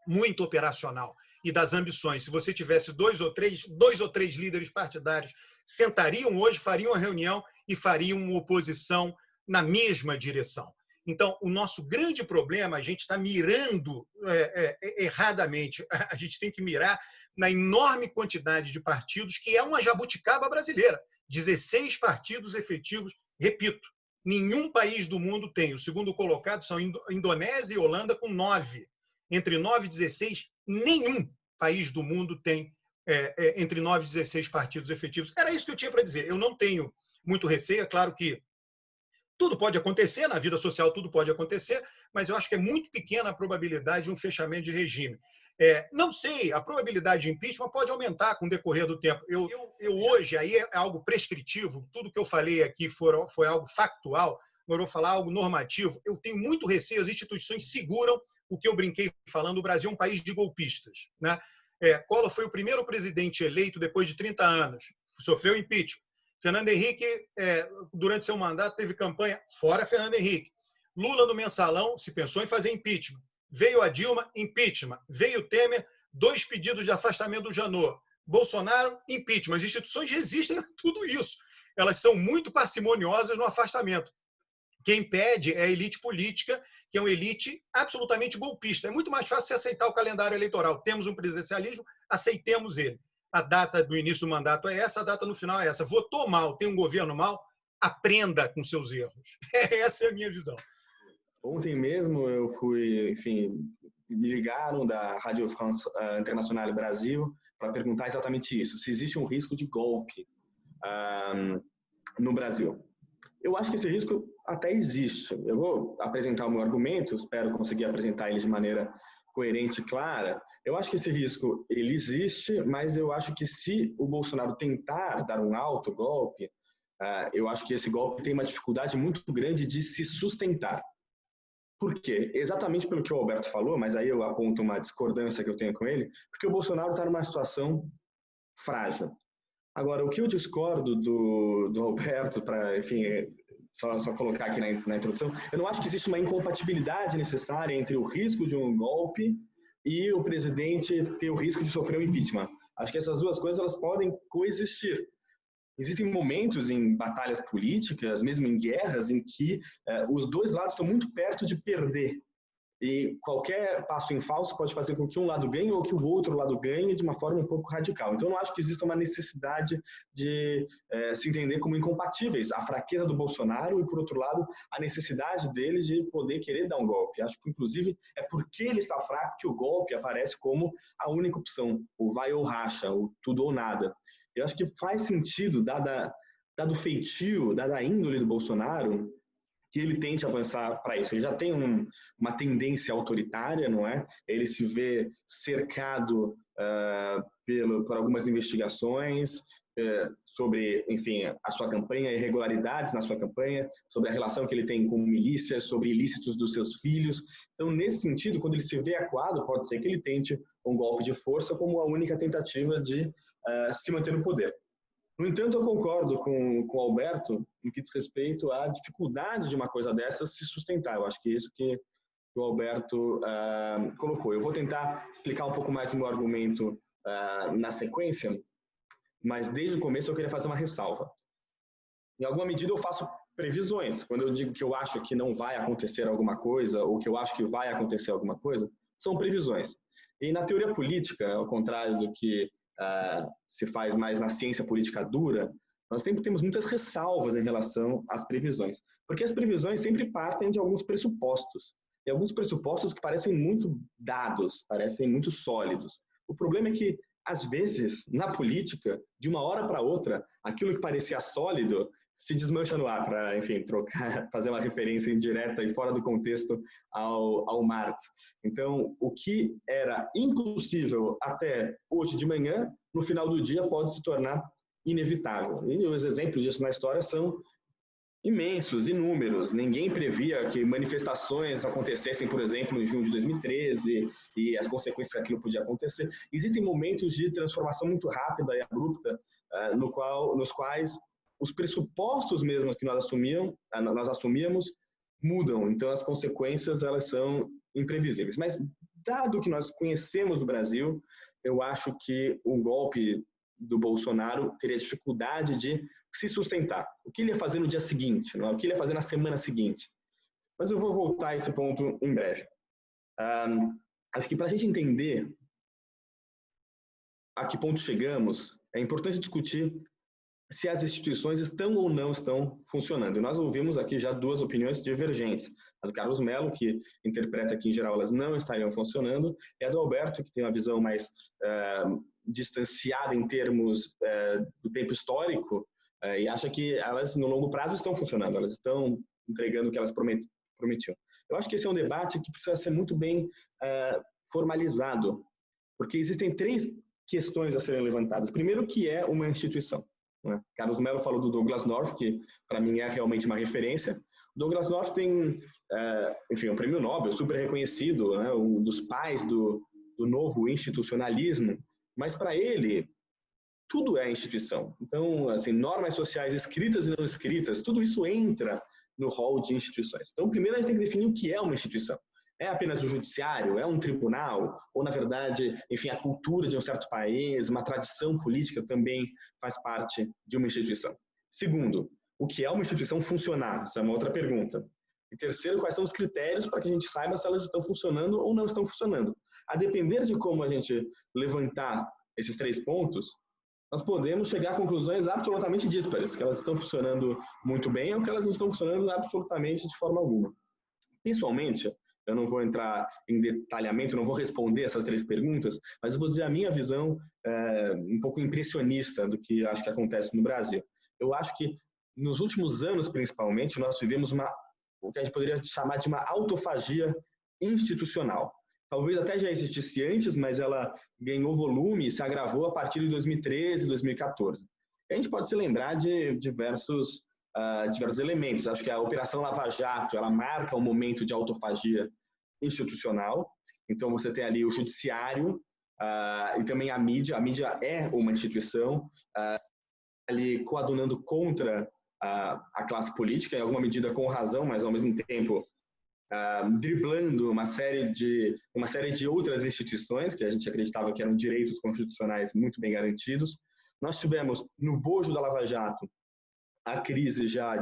B: muito operacional. E das ambições. Se você tivesse 2 ou 3 líderes partidários, sentariam hoje, fariam a reunião e fariam uma oposição na mesma direção. Então, o nosso grande problema, a gente está mirando erradamente. A gente tem que mirar na enorme quantidade de partidos, que é uma jabuticaba brasileira. 16 partidos efetivos, repito, nenhum país do mundo tem. O segundo colocado são Indonésia e Holanda, com 9. Entre 9 e 16, nenhum país do mundo tem entre 9 e 16 partidos efetivos. Era isso que eu tinha para dizer. Eu não tenho muito receio. É claro que tudo pode acontecer, na vida social tudo pode acontecer, mas eu acho que é muito pequena a probabilidade de um fechamento de regime. Não sei, a probabilidade de impeachment pode aumentar com o decorrer do tempo. Eu hoje, aí é algo prescritivo, tudo que eu falei aqui foi algo factual, agora eu vou falar algo normativo. Eu tenho muito receio, as instituições seguram o que eu brinquei falando, o Brasil é um país de golpistas. Né? Collor foi o primeiro presidente eleito depois de 30 anos, sofreu impeachment. Fernando Henrique, durante seu mandato, teve campanha fora Fernando Henrique. Lula, no mensalão, se pensou em fazer impeachment. Veio a Dilma, impeachment. Veio o Temer, 2 pedidos de afastamento do Janot. Bolsonaro, impeachment. As instituições resistem a tudo isso. Elas são muito parcimoniosas no afastamento. Quem pede é a elite política, que é uma elite absolutamente golpista. É muito mais fácil você aceitar o calendário eleitoral. Temos um presidencialismo, aceitemos ele. a data do início do mandato é essa, a data no final é essa. Votou mal, tem um governo mal, aprenda com seus erros. Essa é a minha visão.
C: Ontem mesmo eu fui, enfim, me ligaram da Rádio France Internacional Brasil para perguntar exatamente isso, se existe um risco de golpe no Brasil. Eu acho que esse risco até existe. Eu vou apresentar o meu argumento, espero conseguir apresentar ele de maneira coerente e clara. Eu acho que esse risco ele existe, mas eu acho que se o Bolsonaro tentar dar um alto golpe, eu acho que esse golpe tem uma dificuldade muito grande de se sustentar. Por quê? Exatamente pelo que o Alberto falou, mas aí eu aponto uma discordância que eu tenho com ele, porque o Bolsonaro está numa situação frágil. Agora, o que eu discordo do Alberto, para, enfim, só colocar aqui na introdução, eu não acho que existe uma incompatibilidade necessária entre o risco de um golpe e o presidente ter o risco de sofrer um impeachment. Acho que essas duas coisas elas podem coexistir. Existem momentos em batalhas políticas, mesmo em guerras, em que os dois lados estão muito perto de perder. E qualquer passo em falso pode fazer com que um lado ganhe ou que o outro lado ganhe de uma forma um pouco radical. Então, eu não acho que exista uma necessidade de se entender como incompatíveis. A fraqueza do Bolsonaro e, por outro lado, a necessidade dele de poder querer dar um golpe. Acho que, inclusive, é porque ele está fraco que o golpe aparece como a única opção, o vai ou racha, o tudo ou nada. Eu acho que faz sentido, dado o feitio, dada a índole do Bolsonaro, que ele tente avançar para isso. Ele já tem uma tendência autoritária, não é? Ele se vê cercado por algumas investigações sobre, enfim, a sua campanha, irregularidades na sua campanha, sobre a relação que ele tem com milícias, sobre ilícitos dos seus filhos. Então, nesse sentido, quando ele se vê acuado, pode ser que ele tente um golpe de força como a única tentativa de se manter no poder. No entanto, eu concordo com o Alberto no que diz respeito à dificuldade de uma coisa dessas se sustentar. Eu acho que é isso que o Alberto colocou. Eu vou tentar explicar um pouco mais o meu argumento na sequência, mas desde o começo eu queria fazer uma ressalva. Em alguma medida eu faço previsões. Quando eu digo que eu acho que não vai acontecer alguma coisa ou que eu acho que vai acontecer alguma coisa, são previsões. E na teoria política, ao contrário do que se faz mais na ciência política dura, nós sempre temos muitas ressalvas em relação às previsões, porque as previsões sempre partem de alguns pressupostos, e alguns pressupostos que parecem muito dados, parecem muito sólidos. O problema é que, às vezes, na política, de uma hora para outra, aquilo que parecia sólido se desmancha no ar, para, enfim, fazer uma referência indireta e fora do contexto ao Marx. Então, o que era impossível até hoje de manhã, no final do dia pode se tornar inevitável. E os exemplos disso na história são imensos, inúmeros. Ninguém previa que manifestações acontecessem, por exemplo, em junho de 2013 e as consequências que aquilo podia acontecer. Existem momentos de transformação muito rápida e abrupta nos quais os pressupostos mesmos que nós assumíamos mudam. Então, as consequências elas são imprevisíveis. Mas, dado que nós conhecemos do Brasil, eu acho que o golpe do Bolsonaro teria dificuldade de se sustentar. O que ele ia fazer no dia seguinte? Não é? O que ele ia fazer na semana seguinte? Mas eu vou voltar a esse ponto em breve. Acho que para a gente entender a que ponto chegamos, é importante discutir se as instituições estão ou não estão funcionando. E nós ouvimos aqui já duas opiniões divergentes. A do Carlos Mello, que interpreta que, em geral, elas não estariam funcionando, e a do Alberto, que tem uma visão mais distanciada em termos do tempo histórico, e acha que elas, no longo prazo, estão funcionando, elas estão entregando o que elas prometiam. Eu acho que esse é um debate que precisa ser muito bem formalizado, porque existem três questões a serem levantadas. Primeiro, o que é uma instituição? Né? Carlos Mello falou do Douglass North, que para mim é realmente uma referência. O Douglass North tem, enfim, um prêmio Nobel super reconhecido, né? Um dos pais do novo institucionalismo, mas para ele tudo é instituição. Então, assim, normas sociais escritas e não escritas, tudo isso entra no rol de instituições. Então, primeiro a gente tem que definir o que é uma instituição. É apenas o judiciário? É um tribunal? Ou, na verdade, enfim, a cultura de um certo país, uma tradição política também faz parte de uma instituição? Segundo, o que é uma instituição funcionar? Essa é uma outra pergunta. E terceiro, quais são os critérios para que a gente saiba se elas estão funcionando ou não estão funcionando? A depender de como a gente levantar esses 3 pontos, nós podemos chegar a conclusões absolutamente díspares, que elas estão funcionando muito bem ou que elas não estão funcionando absolutamente de forma alguma. Pessoalmente, eu não vou entrar em detalhamento, não vou responder essas 3 perguntas, mas eu vou dizer a minha visão um pouco impressionista do que acho que acontece no Brasil. Eu acho que nos últimos anos, principalmente, nós vivemos o que a gente poderia chamar de uma autofagia institucional. Talvez até já existisse antes, mas ela ganhou volume e se agravou a partir de 2013, 2014. A gente pode se lembrar de diversos elementos. Acho que a Operação Lava Jato, ela marca um momento de autofagia institucional. Então, você tem ali o judiciário e também a mídia. A mídia é uma instituição ali coadunando contra a classe política, em alguma medida com razão, mas ao mesmo tempo driblando uma série de outras instituições que a gente acreditava que eram direitos constitucionais muito bem garantidos. Nós tivemos, no bojo da Lava Jato, a crise já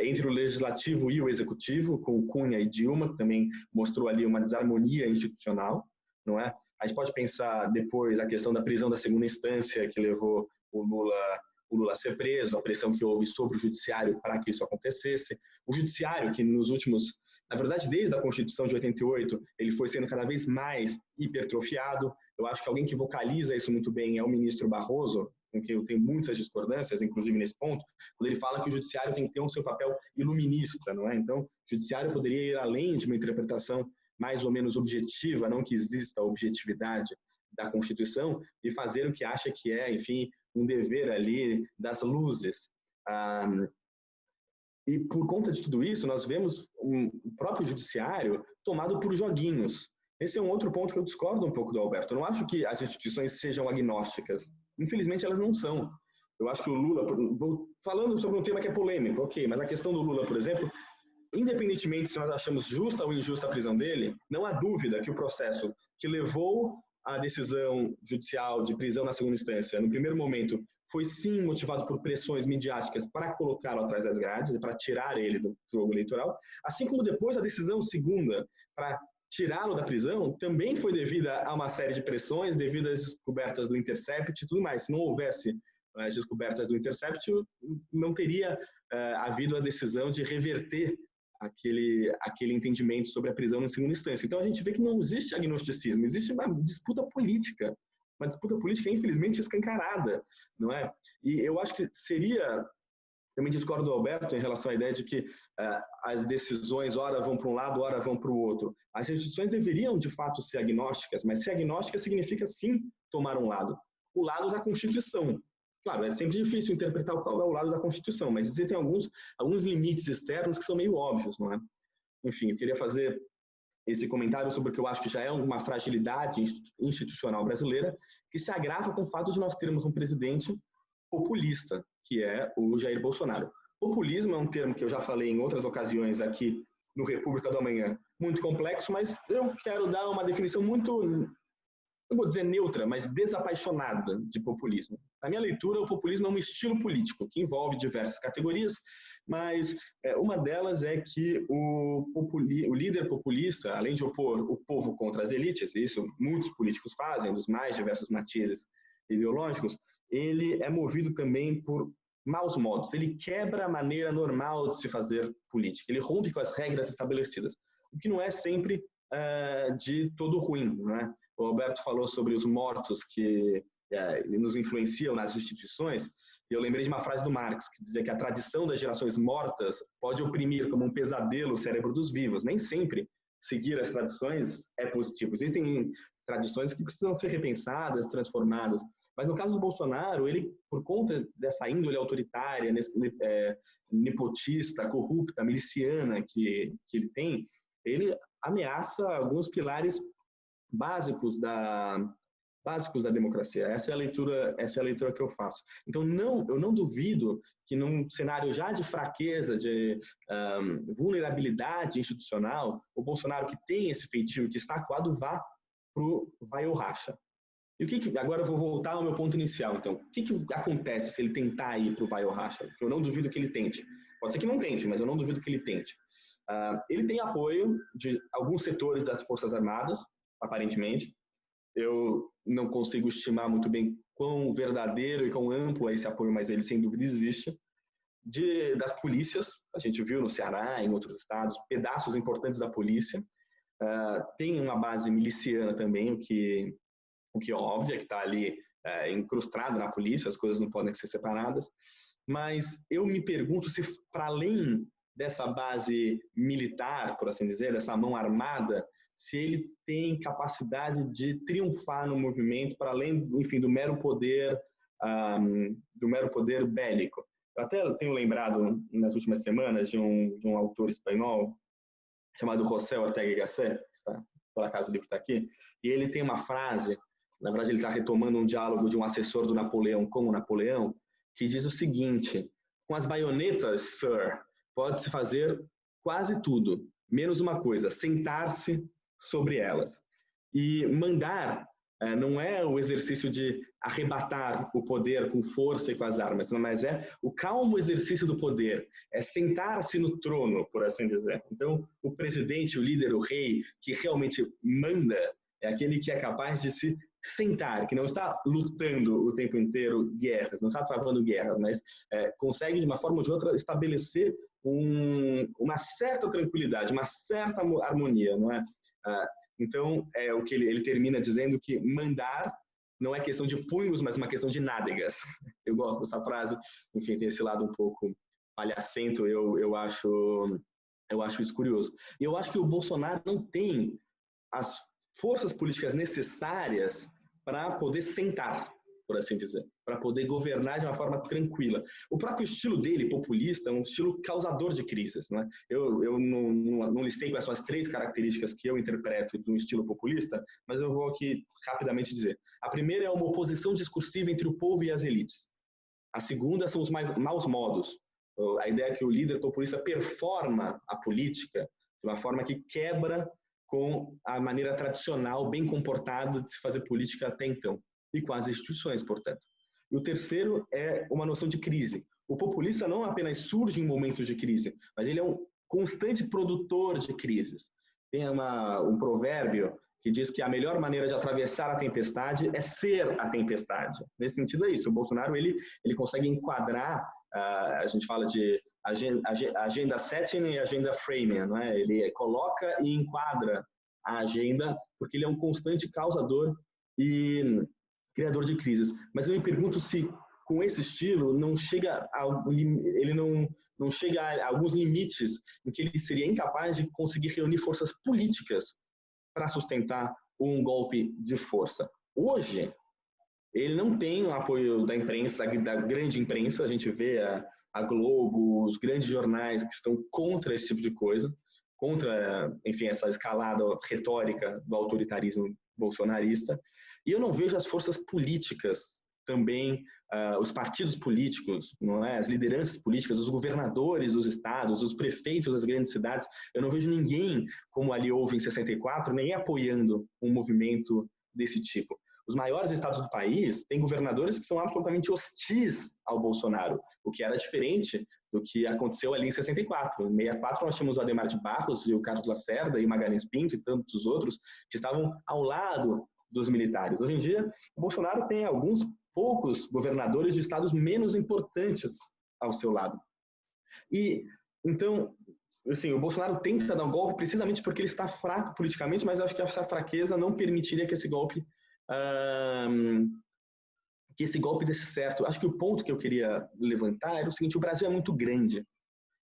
C: entre o Legislativo e o Executivo, com Cunha e Dilma, que também mostrou ali uma desarmonia institucional, não é? A gente pode pensar depois a questão da prisão da segunda instância, que levou o Lula a ser preso, a pressão que houve sobre o judiciário para que isso acontecesse. O judiciário, que nos últimos, na verdade, desde a Constituição de 88, ele foi sendo cada vez mais hipertrofiado. Eu acho que alguém que vocaliza isso muito bem é o ministro Barroso, com quem eu tenho muitas discordâncias, inclusive nesse ponto, quando ele fala que o judiciário tem que ter um seu papel iluminista, não é? Então, o judiciário poderia ir além de uma interpretação mais ou menos objetiva, não que exista a objetividade da Constituição, e fazer o que acha que é, enfim, um dever ali das luzes. E por conta de tudo isso, nós vemos o próprio judiciário tomado por joguinhos. Esse é um outro ponto que eu discordo um pouco do Alberto. Eu não acho que as instituições sejam agnósticas. Infelizmente, elas não são. Eu acho que o Lula, falando sobre um tema que é polêmico, ok, mas a questão do Lula, por exemplo, independentemente se nós achamos justa ou injusta a prisão dele, não há dúvida que o processo que levou a decisão judicial de prisão na segunda instância, no primeiro momento, foi sim motivado por pressões midiáticas para colocá-lo atrás das grades e para tirar ele do jogo eleitoral, assim como depois a decisão segunda para tirá-lo da prisão também foi devida a uma série de pressões, devido às descobertas do Intercept e tudo mais. Se não houvesse as descobertas do Intercept, não teria havido a decisão de reverter aquele entendimento sobre a prisão em segunda instância. Então, a gente vê que não existe agnosticismo, existe uma disputa política, infelizmente, escancarada, não é? E eu acho que seria... Também discordo do Alberto em relação à ideia de que as decisões, ora vão para um lado, ora vão para o outro. As instituições deveriam, de fato, ser agnósticas, mas ser agnóstica significa, sim, tomar um lado. O lado da Constituição. Claro, é sempre difícil interpretar qual é o lado da Constituição, mas existem alguns limites externos que são meio óbvios, não é? Enfim, eu queria fazer esse comentário sobre o que eu acho que já é uma fragilidade institucional brasileira, que se agrava com o fato de nós termos um presidente populista, que é o Jair Bolsonaro. Populismo é um termo que eu já falei em outras ocasiões aqui no República do Amanhã, muito complexo, mas eu quero dar uma definição muito, não vou dizer neutra, mas desapaixonada de populismo. Na minha leitura, o populismo é um estilo político que envolve diversas categorias, mas uma delas é que o líder populista, além de opor o povo contra as elites, e isso muitos políticos fazem, dos mais diversos matizes ideológicos, ele é movido também por maus modos. Ele quebra a maneira normal de se fazer política. Ele rompe com as regras estabelecidas, o que não é sempre de todo ruim, não é? O Alberto falou sobre os mortos que nos influenciam nas instituições, e eu lembrei de uma frase do Marx, que dizia que a tradição das gerações mortas pode oprimir como um pesadelo o cérebro dos vivos. Nem sempre seguir as tradições é positivo. Existem tradições que precisam ser repensadas, transformadas. Mas no caso do Bolsonaro, ele, por conta dessa índole autoritária, nepotista, corrupta, miliciana que ele tem, ele ameaça alguns pilares básicos da democracia. Essa é a leitura que eu faço. Então, eu não duvido que num cenário já de fraqueza, de vulnerabilidade institucional, o Bolsonaro, que tem esse feitio, que está acuado, vá para o vai ou racha. E agora eu vou voltar ao meu ponto inicial, então. O que acontece se ele tentar ir para o vai ou racha? Eu não duvido que ele tente. Pode ser que não tente, mas eu não duvido que ele tente. Ele tem apoio de alguns setores das Forças Armadas, aparentemente. eu não consigo estimar muito bem quão verdadeiro e quão amplo é esse apoio, mas ele sem dúvida existe. Das polícias, a gente viu no Ceará, em outros estados, pedaços importantes da polícia. Tem uma base miliciana também, o que é óbvio, que está ali incrustado na polícia, as coisas não podem ser separadas. Mas eu me pergunto se, para além dessa base militar, por assim dizer, dessa mão armada, se ele tem capacidade de triunfar no movimento, para além, enfim, do mero poder bélico. Eu até tenho lembrado nas últimas semanas de um autor espanhol chamado José Ortega y Gasset, tá? Por acaso o livro está aqui, e ele tem uma frase, na verdade ele está retomando um diálogo de um assessor do Napoleão com o Napoleão, que diz o seguinte: com as baionetas, sir, pode-se fazer quase tudo, menos uma coisa, sentar-se sobre elas. E mandar não é o exercício de arrebatar o poder com força e com as armas, mas é o calmo exercício do poder, é sentar-se no trono, por assim dizer. Então, o presidente, o líder, o rei, que realmente manda, é aquele que é capaz de se sentar, que não está lutando o tempo inteiro guerras, não está travando guerra, mas consegue, de uma forma ou de outra, estabelecer uma certa tranquilidade, uma certa harmonia, não é? Então, é o que ele termina dizendo, que mandar não é questão de punhos, mas uma questão de nádegas. Eu gosto dessa frase, enfim, tem esse lado um pouco palhacento, eu acho isso curioso. E eu acho que o Bolsonaro não tem as forças políticas necessárias para poder sentar, por assim dizer, para poder governar de uma forma tranquila. O próprio estilo dele, populista, é um estilo causador de crises, né? Eu não listei quais são as 3 características que eu interpreto do estilo populista, mas eu vou aqui rapidamente dizer. A primeira é uma oposição discursiva entre o povo e as elites. A segunda são os maus modos. A ideia é que o líder populista performa a política de uma forma que quebra com a maneira tradicional, bem comportada de se fazer política até então, e com as instituições, portanto. E o terceiro é uma noção de crise. O populista não apenas surge em momentos de crise, mas ele é um constante produtor de crises. Tem um provérbio que diz que a melhor maneira de atravessar a tempestade é ser a tempestade. Nesse sentido é isso. O Bolsonaro ele consegue enquadrar, a gente fala de agenda setting e agenda framing, não é? Ele coloca e enquadra a agenda porque ele é um constante causador e criador de crises. Mas eu me pergunto se com esse estilo não chega não chega a alguns limites em que ele seria incapaz de conseguir reunir forças políticas para sustentar um golpe de força. Hoje, ele não tem o apoio da imprensa, da grande imprensa. A gente vê a Globo, os grandes jornais que estão contra esse tipo de coisa, contra, enfim, essa escalada retórica do autoritarismo bolsonarista. E eu não vejo as forças políticas também, os partidos políticos, não é? As lideranças políticas, os governadores dos estados, os prefeitos das grandes cidades. Eu não vejo ninguém, como ali houve em 64, nem apoiando um movimento desse tipo. Os maiores estados do país têm governadores que são absolutamente hostis ao Bolsonaro, o que era diferente do que aconteceu ali em 64. Em 64 nós tínhamos o Adhemar de Barros e o Carlos Lacerda e Magalhães Pinto e tantos outros que estavam ao lado dos militares. Hoje em dia, o Bolsonaro tem alguns poucos governadores de estados menos importantes ao seu lado. E, então, assim, o Bolsonaro tenta dar um golpe precisamente porque ele está fraco politicamente, mas acho que essa fraqueza não permitiria que esse golpe desse certo. Acho que o ponto que eu queria levantar era o seguinte: o Brasil é muito grande.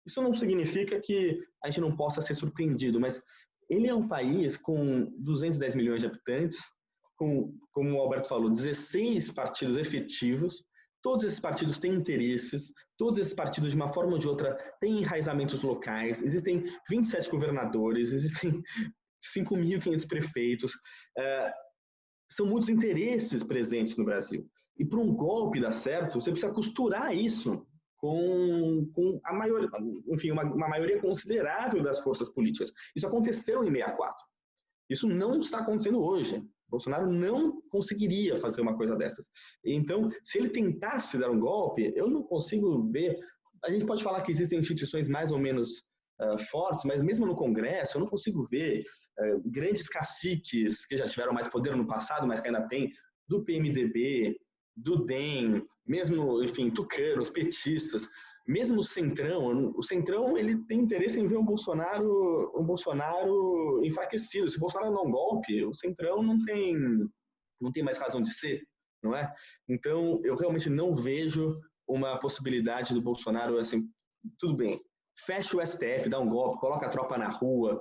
C: Isso não significa que a gente não possa ser surpreendido, mas ele é um país com 210 milhões de habitantes, com, como o Alberto falou, 16 partidos efetivos. Todos esses partidos têm interesses, todos esses partidos, de uma forma ou de outra, têm enraizamentos locais, existem 27 governadores, existem 5.500 prefeitos, são muitos interesses presentes no Brasil. E para um golpe dar certo, você precisa costurar isso com a maioria, enfim, uma maioria considerável das forças políticas. Isso aconteceu em 64. Isso não está acontecendo hoje. Bolsonaro não conseguiria fazer uma coisa dessas. Então, se ele tentasse dar um golpe, eu não consigo ver. A gente pode falar que existem instituições mais ou menos fortes, mas mesmo no Congresso eu não consigo ver grandes caciques que já tiveram mais poder no passado, mas que ainda tem, do PMDB, do DEM, mesmo, enfim, tucanos, petistas, mesmo o Centrão ele tem interesse em ver um Bolsonaro enfraquecido. Se o Bolsonaro não é um golpe, o Centrão não tem mais razão de ser, não é? Então, eu realmente não vejo uma possibilidade do Bolsonaro, assim, tudo bem, fecha o STF, dá um golpe, coloca a tropa na rua,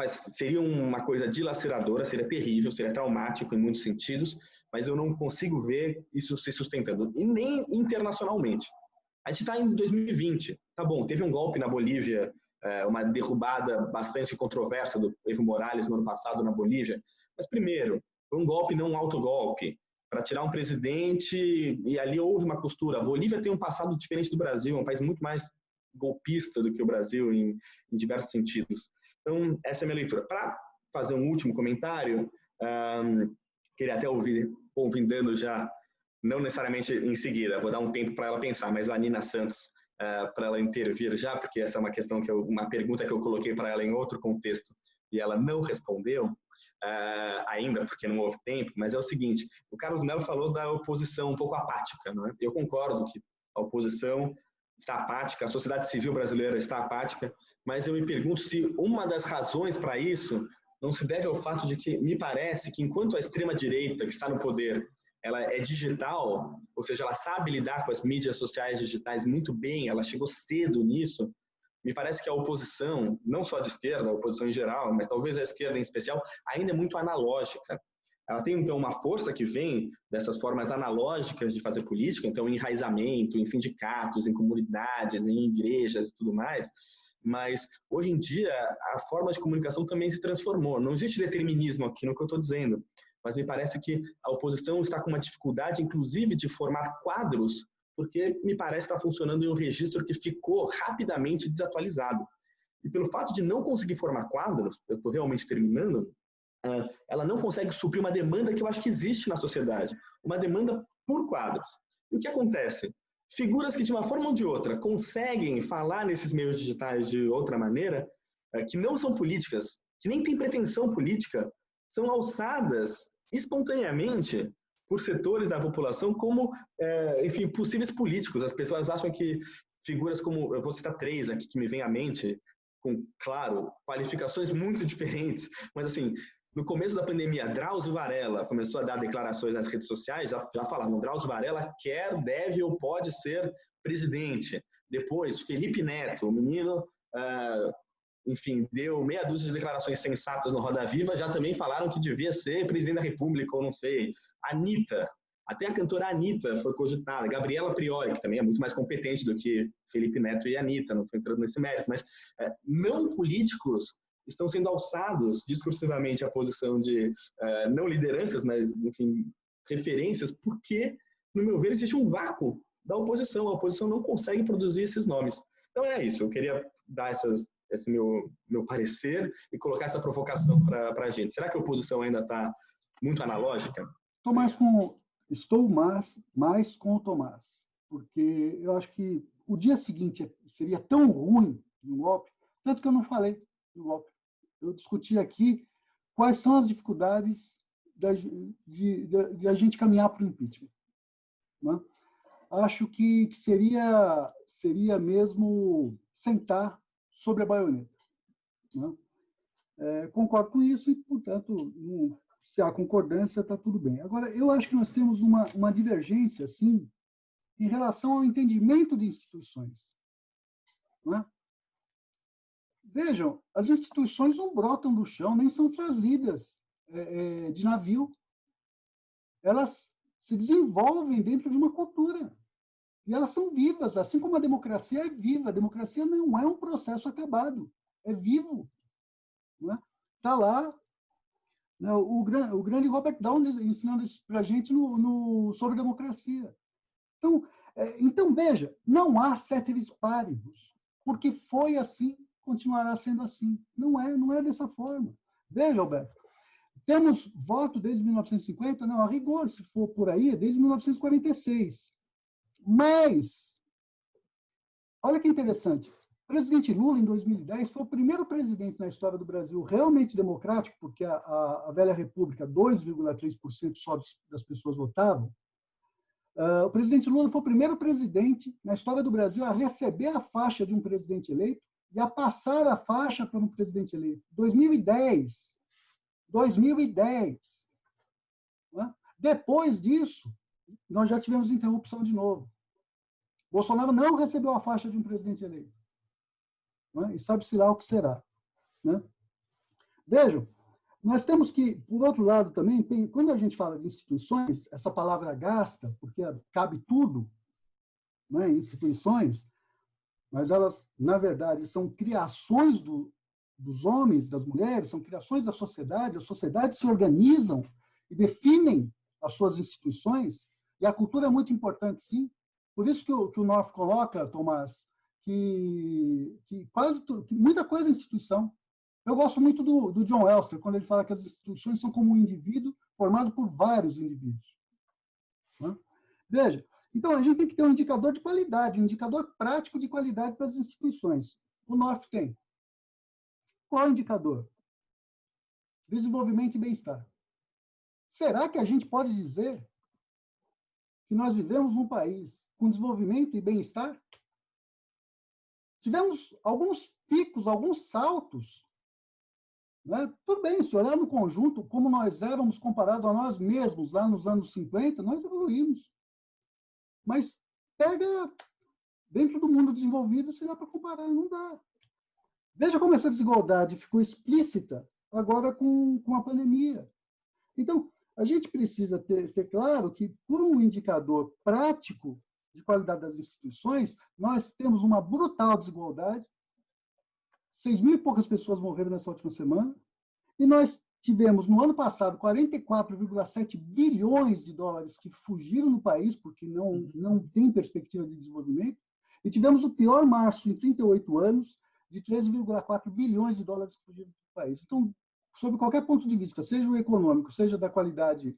C: seria uma coisa dilaceradora, seria terrível, seria traumático em muitos sentidos, mas eu não consigo ver isso se sustentando, e nem internacionalmente. A gente está em 2020, tá bom, teve um golpe na Bolívia, uma derrubada bastante controversa do Evo Morales no ano passado na Bolívia, mas primeiro, foi um golpe, não um autogolpe, para tirar um presidente, e ali houve uma costura. A Bolívia tem um passado diferente do Brasil, é um país muito mais golpista do que o Brasil em diversos sentidos. Então, essa é a minha leitura. Para fazer um último comentário, queria até ouvindo já, não necessariamente em seguida, vou dar um tempo para ela pensar, mas a Nina Santos, para ela intervir já, porque essa é uma questão uma pergunta que eu coloquei para ela em outro contexto e ela não respondeu ainda, porque não houve tempo, mas é o seguinte, o Carlos Mello falou da oposição um pouco apática, não é? Eu concordo que a oposição está apática, a sociedade civil brasileira está apática, mas eu me pergunto se uma das razões para isso não se deve ao fato de que me parece que enquanto a extrema-direita que está no poder ela é digital, ou seja, ela sabe lidar com as mídias sociais digitais muito bem, ela chegou cedo nisso, me parece que a oposição, não só de esquerda, a oposição em geral, mas talvez a esquerda em especial, ainda é muito analógica. Ela tem, então, uma força que vem dessas formas analógicas de fazer política, então, em enraizamento, em sindicatos, em comunidades, em igrejas e tudo mais, mas, hoje em dia, a forma de comunicação também se transformou. Não existe determinismo aqui no que eu estou dizendo, mas me parece que a oposição está com uma dificuldade, inclusive, de formar quadros, porque me parece estar funcionando em um registro que ficou rapidamente desatualizado. E pelo fato de não conseguir formar quadros, eu estou realmente terminando, ela não consegue suprir uma demanda que eu acho que existe na sociedade, uma demanda por quadros. E o que acontece? Figuras que, de uma forma ou de outra, conseguem falar nesses meios digitais de outra maneira, que não são políticas, que nem têm pretensão política, são alçadas espontaneamente por setores da população como, enfim, possíveis políticos. As pessoas acham que figuras como, eu vou citar 3 aqui que me vem à mente, com, claro, qualificações muito diferentes, mas assim, no começo da pandemia, Drauzio Varela começou a dar declarações nas redes sociais, já falavam, Drauzio Varela quer, deve ou pode ser presidente. Depois, Felipe Neto, o menino, enfim, deu meia dúzia de declarações sensatas no Roda Viva, já também falaram que devia ser presidente da República, ou não sei. Anitta, até a cantora Anitta foi cogitada, Gabriela Priori, que também é muito mais competente do que Felipe Neto e Anitta, não estou entrando nesse mérito, mas não políticos estão sendo alçados discursivamente à posição de não lideranças, mas, enfim, referências, porque, no meu ver, existe um vácuo da oposição. A oposição não consegue produzir esses nomes. Então é isso, eu queria dar esse meu parecer e colocar essa provocação para a gente. Será que a oposição ainda está muito analógica?
A: Estou mais com o Tomás, porque eu acho que o dia seguinte seria tão ruim no golpe, tanto que eu não falei do golpe. Eu discuti aqui quais são as dificuldades de a gente caminhar para o impeachment. Né? Acho que seria mesmo sentar sobre a baioneta. Né? Concordo com isso e, portanto, se há concordância, está tudo bem. Agora, eu acho que nós temos uma divergência, assim, em relação ao entendimento de instituições. Não é? Vejam, as instituições não brotam do chão, nem são trazidas de navio. Elas se desenvolvem dentro de uma cultura. E elas são vivas, assim como a democracia é viva. A democracia não é um processo acabado, é vivo. Está lá, né, o grande Robert Downey ensinando isso para a gente sobre democracia. Então, veja, não há ceteris paribus, porque foi assim, continuará sendo assim. Não é dessa forma. Veja, Alberto, temos voto desde 1950? Não, a rigor, se for por aí, é desde 1946. Mas, olha que interessante, presidente Lula, em 2010, foi o primeiro presidente na história do Brasil realmente democrático, porque a velha república, 2,3% só das pessoas votavam. O presidente Lula foi o primeiro presidente na história do Brasil a receber a faixa de um presidente eleito e a passar a faixa para um presidente eleito. 2010. 2010. Né? Depois disso, nós já tivemos interrupção de novo. Bolsonaro não recebeu a faixa de um presidente eleito. Né? E sabe-se lá o que será. Né? Vejam, nós temos que, por outro lado, também, quando a gente fala de instituições, essa palavra gasta, porque cabe tudo, né, em instituições, mas elas, na verdade, são criações dos homens, das mulheres, são criações da sociedade, as sociedades se organizam e definem as suas instituições, e a cultura é muito importante, sim. Por isso que o North coloca, Tomás, que muita coisa é instituição. Eu gosto muito do John Elster, quando ele fala que as instituições são como um indivíduo formado por vários indivíduos. Né? Veja, então a gente tem que ter um indicador de qualidade, um indicador prático de qualidade para as instituições. O North tem. Qual é o indicador? Desenvolvimento e bem-estar. Será que a gente pode dizer que nós vivemos num país com desenvolvimento e bem-estar? Tivemos alguns picos, alguns saltos. Né? Tudo bem, se olhar no conjunto, como nós éramos comparado a nós mesmos lá nos anos 50, nós evoluímos. Mas pega dentro do mundo desenvolvido, se dá para comparar, não dá. Veja como essa desigualdade ficou explícita agora com a pandemia. Então, a gente precisa ter claro que, por um indicador prático de qualidade das instituições, nós temos uma brutal desigualdade. 6.000 e poucas pessoas morreram nessa última semana, e nós tivemos, no ano passado, 44,7 bilhões de dólares que fugiram do país, porque não tem perspectiva de desenvolvimento, e tivemos o pior março em 38 anos, de 13,4 bilhões de dólares que fugiram do país. Então, sob qualquer ponto de vista, seja o econômico, seja da qualidade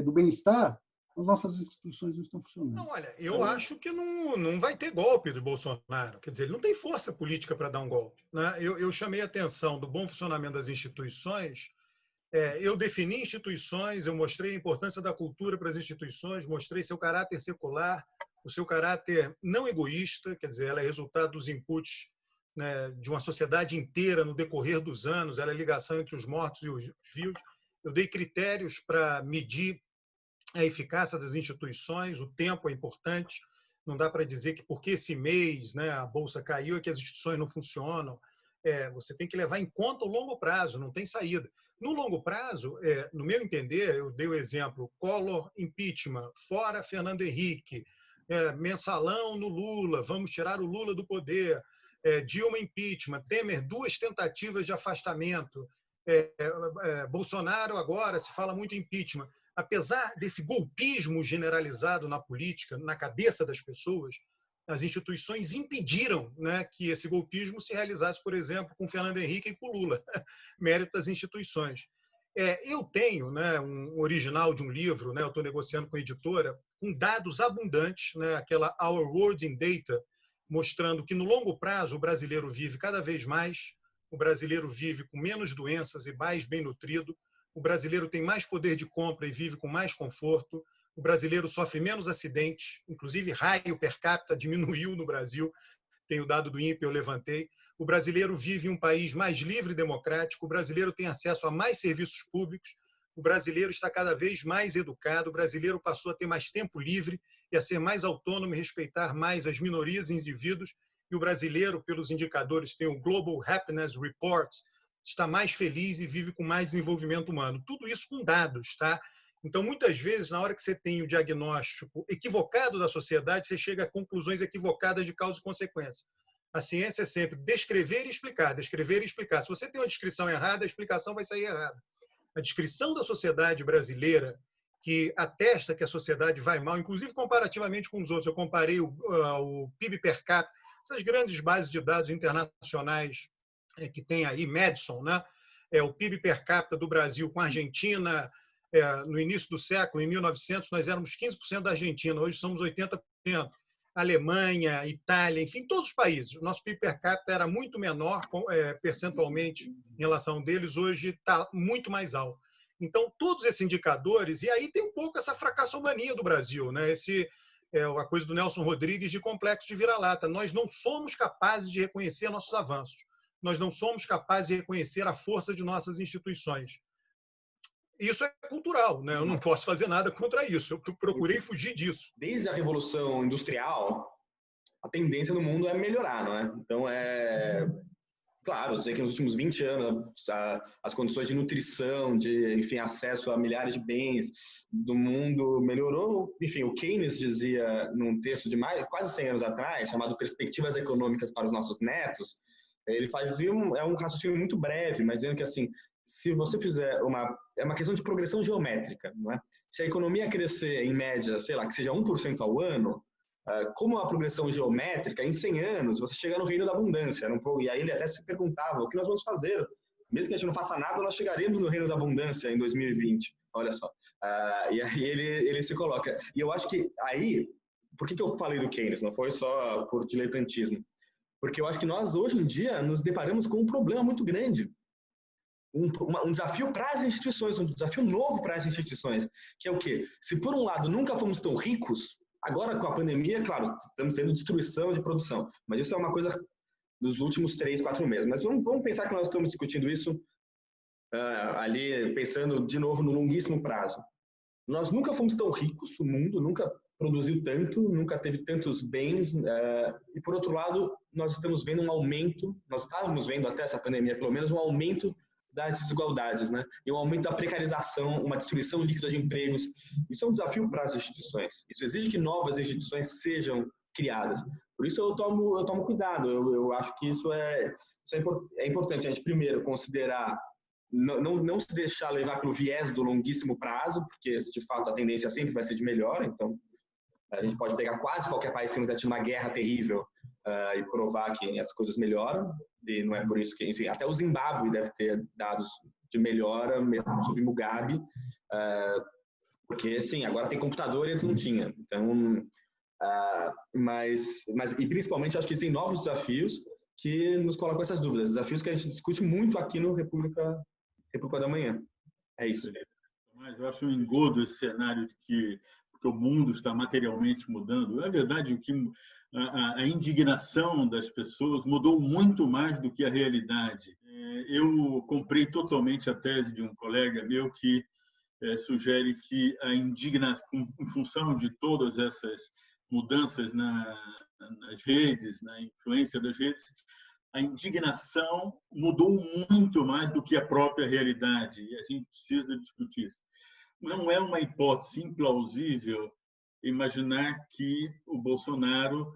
A: do bem-estar, as nossas instituições não estão funcionando.
B: Não, olha, eu acho que não vai ter golpe do Bolsonaro. Quer dizer, ele não tem força política para dar um golpe. Né? Eu chamei a atenção do bom funcionamento das instituições. Eu defini instituições, eu mostrei a importância da cultura para as instituições, mostrei seu caráter secular, o seu caráter não egoísta, quer dizer, ela é resultado dos inputs, né, de uma sociedade inteira no decorrer dos anos, ela é a ligação entre os mortos e os vivos. Eu dei critérios para medir a eficácia das instituições, o tempo é importante, não dá para dizer que porque esse mês, né, a Bolsa caiu é que as instituições não funcionam. Você tem que levar em conta o longo prazo, não tem saída. No longo prazo, no meu entender, eu dei o exemplo, Collor, impeachment, fora Fernando Henrique, mensalão no Lula, vamos tirar o Lula do poder, Dilma impeachment, Temer 2 tentativas de afastamento, Bolsonaro agora se fala muito em impeachment. Apesar desse golpismo generalizado na política, na cabeça das pessoas, as instituições impediram, né, que esse golpismo se realizasse, por exemplo, com Fernando Henrique e com Lula. Mérito das instituições. Eu tenho, né, um original de um livro, né, eu estou negociando com a editora, com dados abundantes, né, aquela Our World in Data, mostrando que no longo prazo o brasileiro vive cada vez mais, o brasileiro vive com menos doenças e mais bem nutrido, o brasileiro tem mais poder de compra e vive com mais conforto, o brasileiro sofre menos acidentes, inclusive raio per capita diminuiu no Brasil, tem o dado do INPE, eu levantei. O brasileiro vive em um país mais livre e democrático, o brasileiro tem acesso a mais serviços públicos, o brasileiro está cada vez mais educado, o brasileiro passou a ter mais tempo livre e a ser mais autônomo e respeitar mais as minorias e indivíduos, e o brasileiro, pelos indicadores, tem o Global Happiness Report, está mais feliz e vive com mais desenvolvimento humano. Tudo isso com dados, tá? Então, muitas vezes, na hora que você tem o diagnóstico equivocado da sociedade, você chega a conclusões equivocadas de causa e consequência. A ciência é sempre descrever e explicar, descrever e explicar. Se você tem uma descrição errada, a explicação vai sair errada. A descrição da sociedade brasileira, que atesta que a sociedade vai mal, inclusive comparativamente com os outros. Eu comparei o PIB per capita, essas grandes bases de dados internacionais que tem aí, Madison, né? O PIB per capita do Brasil com a Argentina, no início do século, em 1900, nós éramos 15% da Argentina, hoje somos 80%. Alemanha, Itália, enfim, todos os países. O nosso PIB per capita era muito menor percentualmente em relação deles, hoje está muito mais alto. Então, todos esses indicadores, e aí tem um pouco essa fracassomania do Brasil, né? A coisa do Nelson Rodrigues de complexo de vira-lata. Nós não somos capazes de reconhecer nossos avanços. Nós não somos capazes de reconhecer a força de nossas instituições. Isso é cultural, né? Eu não posso fazer nada contra isso. Eu procurei fugir disso.
C: Desde a Revolução Industrial, a tendência no mundo é melhorar, não é? Então, claro, eu sei que nos últimos 20 anos as condições de nutrição, de, enfim, acesso a milhares de bens do mundo melhorou. Enfim, o Keynes dizia num texto de quase 100 anos atrás, chamado Perspectivas Econômicas para os Nossos Netos, ele fazia um raciocínio muito breve, mas dizendo que, assim, se você fizer é uma questão de progressão geométrica, não é? Se a economia crescer em média, sei lá, que seja 1% ao ano, como uma progressão geométrica, em 100 anos, você chega no reino da abundância. E aí ele até se perguntava, o que nós vamos fazer? Mesmo que a gente não faça nada, nós chegaremos no reino da abundância em 2020. Olha só. E aí ele se coloca. E eu acho que aí, por que eu falei do Keynes? Não foi só por diletantismo. Porque eu acho que nós, hoje em dia, nos deparamos com um problema muito grande. Um desafio para as instituições, um desafio novo para as instituições, que é o quê? Se por um lado nunca fomos tão ricos, agora com a pandemia, claro, estamos tendo destruição de produção, mas isso é uma coisa dos últimos 3, 4 meses. Mas vamos pensar que nós estamos discutindo isso ali, pensando de novo no longuíssimo prazo. Nós nunca fomos tão ricos, o mundo nunca produziu tanto, nunca teve tantos bens, e por outro lado, nós estamos vendo um aumento, nós estávamos vendo até essa pandemia, pelo menos, um aumento das desigualdades, né? E um aumento da precarização, uma destruição líquida de empregos. Isso é um desafio para as instituições. Isso exige que novas instituições sejam criadas. Por isso eu tomo cuidado. Eu acho que isso é importante. A gente primeiro considerar, não se deixar levar pelo viés do longuíssimo prazo, porque de fato a tendência sempre vai ser de melhora. Então a gente pode pegar quase qualquer país que não tenha tido uma guerra terrível e provar que as coisas melhoram, e não é por isso que, enfim, até o Zimbábue deve ter dados de melhora, mesmo sob Mugabe, porque, sim, agora tem computador e antes não tinha. Então, e principalmente acho que tem novos desafios que nos colocam essas dúvidas, desafios que a gente discute muito aqui no República da Manhã. É isso.
D: Mas eu acho um engodo esse cenário de que o mundo está materialmente mudando. É verdade que a indignação das pessoas mudou muito mais do que a realidade. Eu comprei totalmente a tese de um colega meu que sugere que a indignação, em função de todas essas mudanças nas redes, na influência das redes, a indignação mudou muito mais do que a própria realidade. E a gente precisa discutir isso. Não é uma hipótese implausível imaginar que o Bolsonaro,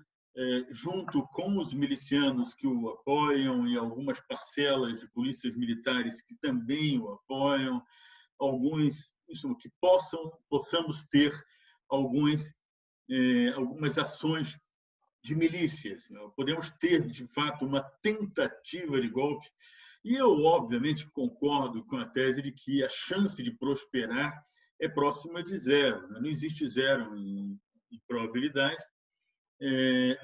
D: junto com os milicianos que o apoiam e algumas parcelas de polícias militares que também o apoiam, que possamos ter algumas ações de milícias. Podemos ter, de fato, uma tentativa de golpe. E eu, obviamente, concordo com a tese de que a chance de prosperar é próxima de zero. Não existe zero em probabilidade,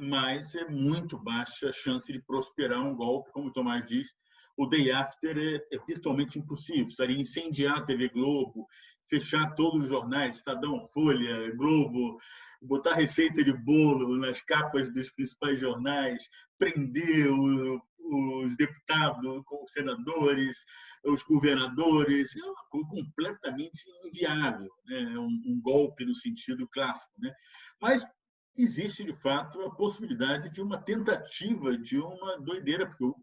D: mas é muito baixa a chance de prosperar um golpe. Como o Tomás diz, o day after é virtualmente impossível. Precisaria incendiar a TV Globo, fechar todos os jornais, Estadão, Folha, Globo, botar receita de bolo nas capas dos principais jornais, prender os deputados, os senadores, os governadores. É uma coisa completamente inviável, né? Um golpe no sentido clássico, né? Mas existe, de fato, a possibilidade de uma tentativa de uma doideira, porque o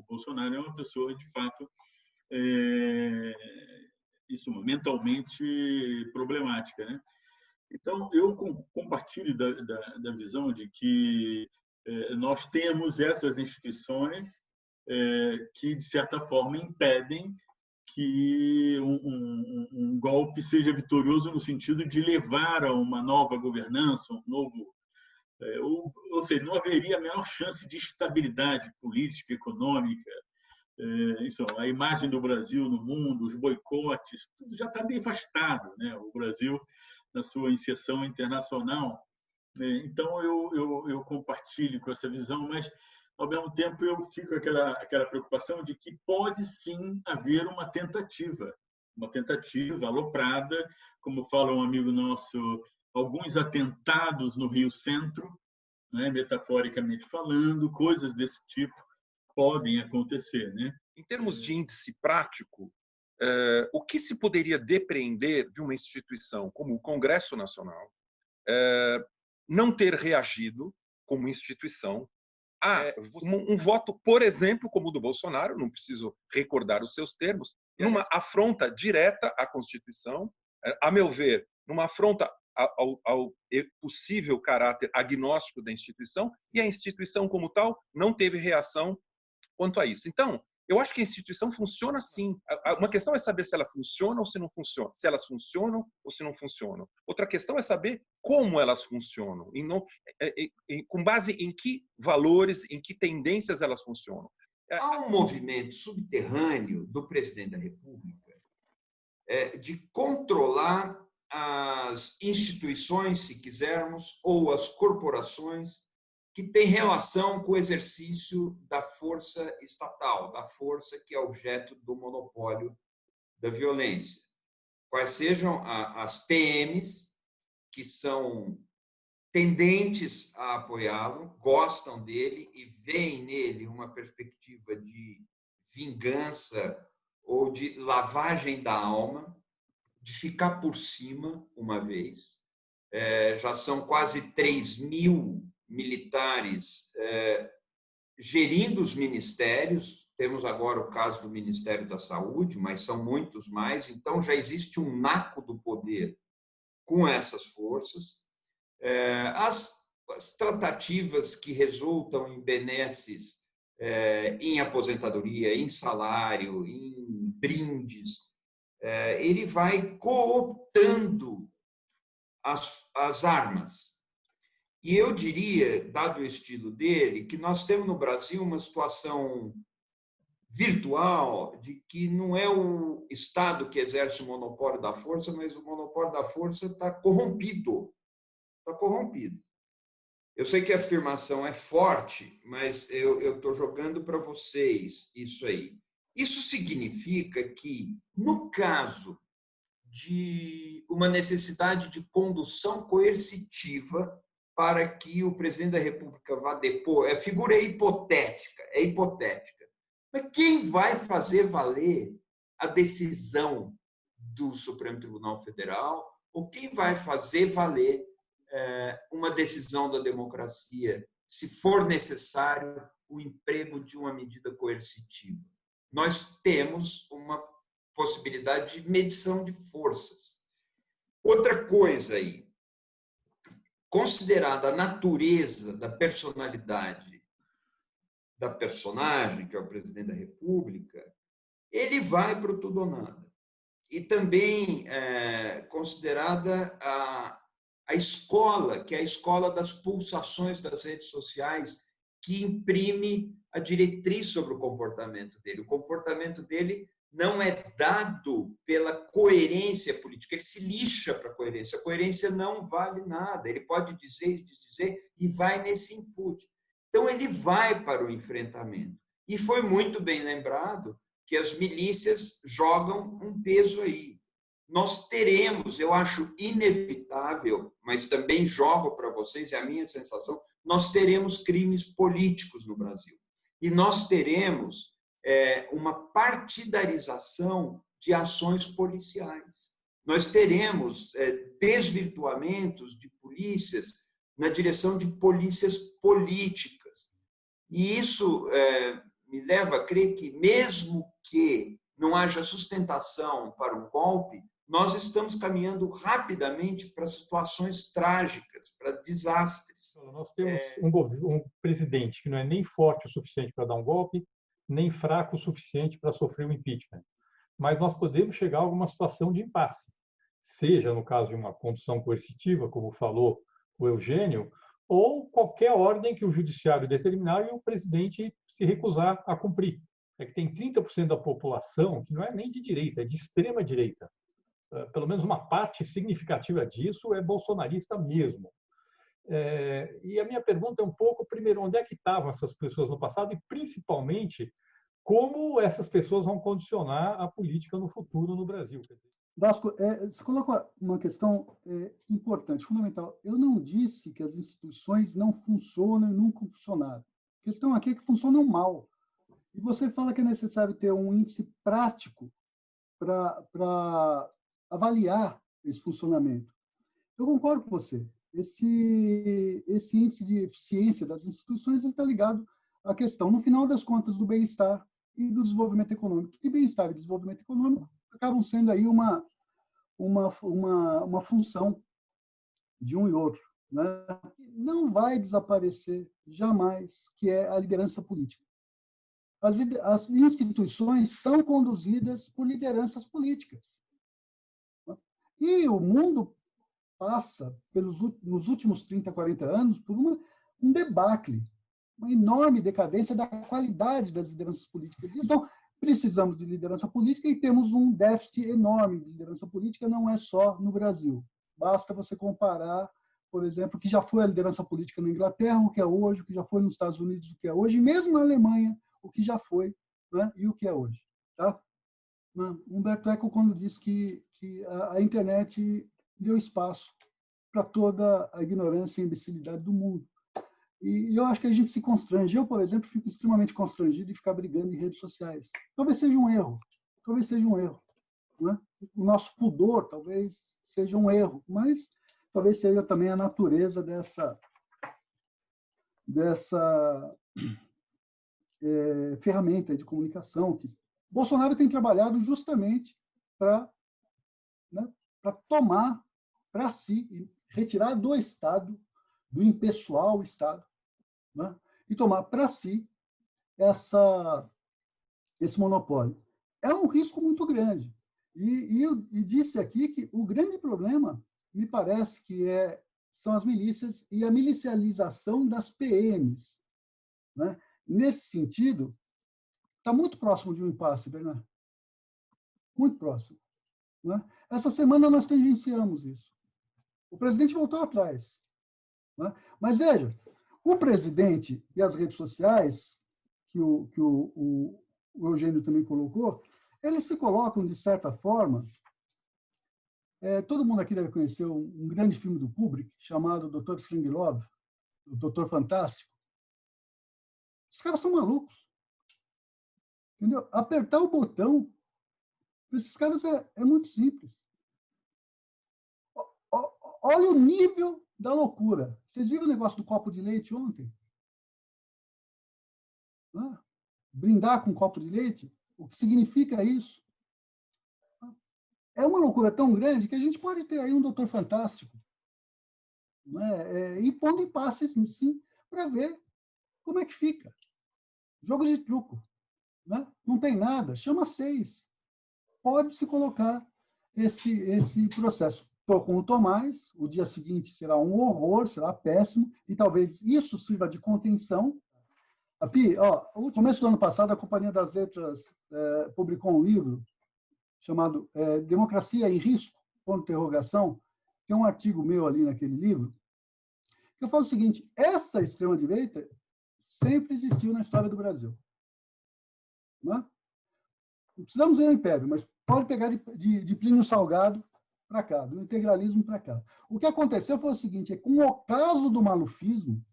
D: Bolsonaro é uma pessoa, de fato, mentalmente problemática, né? Então, eu compartilho da visão de que nós temos essas instituições que, de certa forma, impedem que um golpe seja vitorioso no sentido de levar a uma nova governança, um novo... ou seja, não haveria a menor chance de estabilidade política, econômica. A imagem do Brasil no mundo, os boicotes, tudo já está devastado, né? O Brasil, na sua inserção internacional, Então, eu compartilho com essa visão, mas, ao mesmo tempo, eu fico com aquela preocupação de que pode, sim, haver uma tentativa aloprada, como fala um amigo nosso, alguns atentados no Rio Centro, né, metaforicamente falando, coisas desse tipo podem acontecer, né?
E: Em termos de índice prático, o que se poderia depreender de uma instituição como o Congresso Nacional não ter reagido como instituição a um voto, por exemplo, como o do Bolsonaro, não preciso recordar os seus termos, numa afronta direta à Constituição, a meu ver, numa afronta ao possível caráter agnóstico da instituição, e a instituição como tal não teve reação quanto a isso. Então, eu acho que a instituição funciona assim. Uma questão é saber se ela funciona ou se não funciona, se elas funcionam ou se não funcionam. Outra questão é saber como elas funcionam, com base em que valores, em que tendências elas funcionam.
F: Há um movimento subterrâneo do presidente da República de controlar as instituições, se quisermos, ou as corporações que têm relação com o exercício da força estatal, da força que é objeto do monopólio da violência. Quais sejam as PMs, que são tendentes a apoiá-lo, gostam dele e veem nele uma perspectiva de vingança ou de lavagem da alma, de ficar por cima uma vez. Já são quase 3.000 militares gerindo os ministérios. Temos agora o caso do Ministério da Saúde, mas são muitos mais. Então, já existe um naco do poder com essas forças. As tratativas que resultam em benesses, em aposentadoria, em salário, em brindes, ele vai cooptando as armas. E eu diria, dado o estilo dele, que nós temos no Brasil uma situação virtual de que não é o Estado que exerce o monopólio da força, mas o monopólio da força está corrompido. Está corrompido. Eu sei que a afirmação é forte, mas eu estou jogando para vocês isso aí. Isso significa que, no caso de uma necessidade de condução coercitiva para que o presidente da República vá depor, a figura é hipotética, Mas quem vai fazer valer a decisão do Supremo Tribunal Federal ou quem vai fazer valer uma decisão da democracia, se for necessário o emprego de uma medida coercitiva? Nós temos uma possibilidade de medição de forças. Outra coisa aí, considerada a natureza da personalidade da personagem, que é o presidente da República, ele vai para o tudo ou nada. E também considerada a escola, que é a escola das pulsações das redes sociais, que imprime a diretriz sobre o comportamento dele. O comportamento dele não é dado pela coerência política, ele se lixa para a coerência. A coerência não vale nada, ele pode dizer e desdizer e vai nesse input. Então, ele vai para o enfrentamento. E foi muito bem lembrado que as milícias jogam um peso aí. Nós teremos, eu acho inevitável, mas também jogo para vocês, é a minha sensação, nós teremos crimes políticos no Brasil. E nós teremos uma partidarização de ações policiais. Nós teremos desvirtuamentos de polícias na direção de polícias políticas. E isso me leva a crer que, mesmo que não haja sustentação para um golpe, nós estamos caminhando rapidamente para situações trágicas, para desastres.
G: Nós temos um presidente que não é nem forte o suficiente para dar um golpe, nem fraco o suficiente para sofrer um impeachment. Mas nós podemos chegar a alguma situação de impasse, seja no caso de uma condução coercitiva, como falou o Eugênio, ou qualquer ordem que o judiciário determinar e o presidente se recusar a cumprir. É que tem 30% da população que não é nem de direita, é de extrema direita. Pelo menos uma parte significativa disso é bolsonarista mesmo. E a minha pergunta é um pouco, primeiro, onde é que estavam essas pessoas no passado e, principalmente, como essas pessoas vão condicionar a política no futuro no Brasil?
A: Vasco, você coloca uma questão importante, fundamental. Eu não disse que as instituições não funcionam e nunca funcionaram. A questão aqui é que funcionam mal. E você fala que é necessário ter um índice prático para avaliar esse funcionamento. Eu concordo com você. Esse índice de eficiência das instituições está ligado à questão, no final das contas, do bem-estar e do desenvolvimento econômico. E bem-estar e desenvolvimento econômico acabam sendo aí uma função de um e outro, né? Não vai desaparecer jamais, que é a liderança política. As instituições são conduzidas por lideranças políticas. E o mundo passa, nos últimos 30, 40 anos, por um debacle, uma enorme decadência da qualidade das lideranças políticas. Então, precisamos de liderança política e temos um déficit enorme de liderança política, não é só no Brasil. Basta você comparar, por exemplo, o que já foi a liderança política na Inglaterra, o que é hoje, o que já foi nos Estados Unidos, o que é hoje, e mesmo na Alemanha, o que já foi, né, e o que é hoje. Tá? Humberto Eco, quando disse que a internet deu espaço para toda a ignorância e imbecilidade do mundo. E eu acho que a gente se constrange. Eu, por exemplo, fico extremamente constrangido de ficar brigando em redes sociais. Talvez seja um erro. Né? O nosso pudor talvez seja um erro, mas talvez seja também a natureza dessa ferramenta de comunicação que Bolsonaro tem trabalhado justamente para tomar para si e retirar do Estado, do impessoal Estado, né? E tomar para si esse monopólio. É um risco muito grande. E disse aqui que o grande problema, me parece, são as milícias e a milicialização das PMs. Né? Nesse sentido, está muito próximo de um impasse, Bernardo. Muito próximo. Né? Essa semana nós tangenciamos isso. O presidente voltou atrás. Né? Mas veja, o presidente e as redes sociais, que o Eugênio também colocou, eles se colocam, de certa forma... todo mundo aqui deve conhecer um grande filme do Kubrick, chamado Dr. Strangelove, o Doutor Fantástico. Os caras são malucos. Entendeu? Apertar o botão, para esses caras é muito simples. Olha o nível da loucura. Vocês viram o negócio do copo de leite ontem? Brindar com um copo de leite? O que significa isso? É uma loucura tão grande que a gente pode ter aí um doutor fantástico, né? E pondo em passe, sim, para ver como é que fica. Jogo de truco. Né? Não tem nada, chama 6. Pode-se colocar esse processo. Estou com o Tomás, o dia seguinte será um horror, será péssimo, e talvez isso sirva de contenção. A Pi, no começo do ano passado, a Companhia das Letras publicou um livro chamado Democracia em Risco, ponto de interrogação, que é um artigo meu ali naquele livro, que eu falo o seguinte: essa extrema-direita sempre existiu na história do Brasil. Não precisamos ver o Império, mas pode pegar de Plínio Salgado para cá, do integralismo para cá. O que aconteceu foi o seguinte: com o ocaso do malufismo,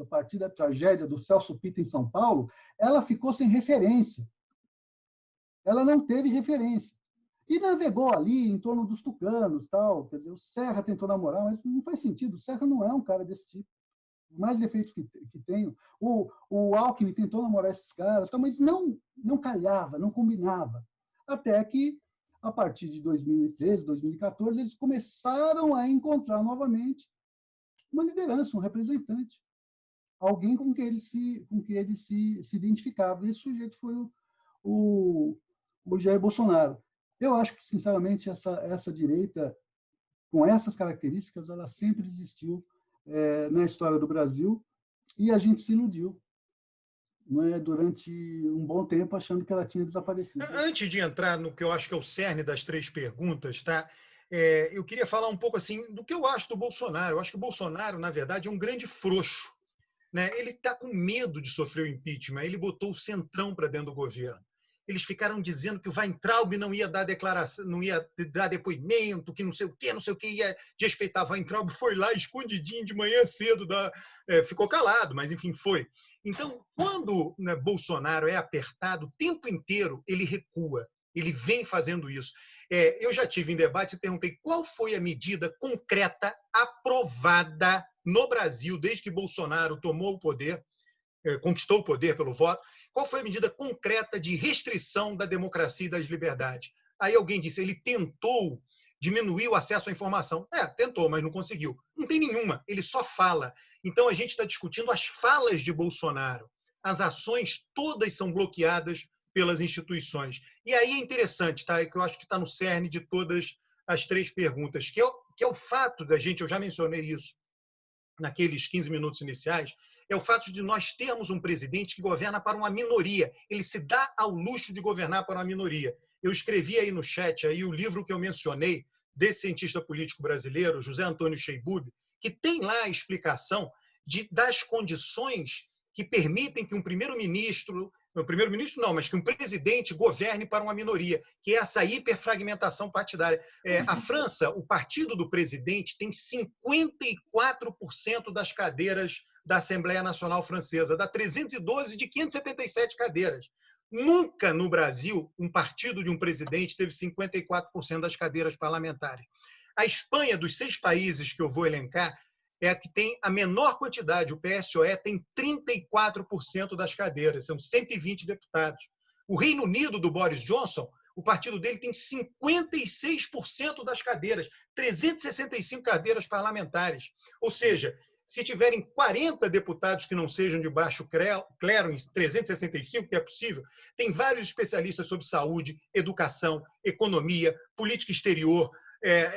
A: a partir da tragédia do Celso Pitta em São Paulo, ela ficou sem referência. Ela não teve referência. E navegou ali em torno dos tucanos, tal. Quer dizer, o Serra tentou namorar, mas não faz sentido. O Serra não é um cara desse tipo. Mais defeitos que tem. O Alckmin tentou namorar esses caras, mas não calhava, não combinava. Até que, a partir de 2013, 2014, eles começaram a encontrar novamente uma liderança, um representante. Alguém com quem eles se identificavam. Esse sujeito foi o Jair Bolsonaro. Eu acho que, sinceramente, essa direita, com essas características, ela sempre existiu na história do Brasil, e a gente se iludiu, né, durante um bom tempo, achando que ela tinha desaparecido.
B: Antes de entrar no que eu acho que é o cerne das 3 perguntas, tá? eu queria falar um pouco assim do que eu acho do Bolsonaro. Eu acho que o Bolsonaro, na verdade, é um grande frouxo, né? Ele está com medo de sofrer o impeachment. Ele botou o Centrão para dentro do governo. Eles ficaram dizendo que o Weintraub não ia dar declaração, não ia dar depoimento, que não sei o que, ia respeitar. Weintraub foi lá escondidinho de manhã cedo, ficou calado, mas enfim, foi. Então, quando, né, Bolsonaro é apertado, o tempo inteiro ele recua. Ele vem fazendo isso. Eu já tive em debate e perguntei qual foi a medida concreta aprovada no Brasil desde que Bolsonaro tomou o poder, conquistou o poder pelo voto. Qual foi a medida concreta de restrição da democracia e das liberdades? Aí alguém disse, ele tentou diminuir o acesso à informação. Tentou, mas não conseguiu. Não tem nenhuma, ele só fala. Então a gente está discutindo as falas de Bolsonaro. As ações todas são bloqueadas pelas instituições. E aí é interessante, tá? Que eu acho que está no cerne de todas as três perguntas, que é o fato da gente, eu já mencionei isso naqueles 15 minutos iniciais, é o fato de nós termos um presidente que governa para uma minoria. Ele se dá ao luxo de governar para uma minoria. Eu escrevi aí no chat aí o livro que eu mencionei desse cientista político brasileiro, José Antônio Sheibub, que tem lá a explicação das condições que permitem que um primeiro-ministro não, mas que um presidente governe para uma minoria, que é essa hiperfragmentação partidária. A França, o partido do presidente tem 54% das cadeiras da Assembleia Nacional Francesa, dá 312 de 577 cadeiras. Nunca no Brasil um partido de um presidente teve 54% das cadeiras parlamentares. A Espanha, dos 6 países que eu vou elencar, é a que tem a menor quantidade. O PSOE tem 34% das cadeiras, são 120 deputados. O Reino Unido, do Boris Johnson, o partido dele tem 56% das cadeiras, 365 cadeiras parlamentares. Ou seja, se tiverem 40 deputados que não sejam de baixo clero, em 365, que é possível, tem vários especialistas sobre saúde, educação, economia, política exterior,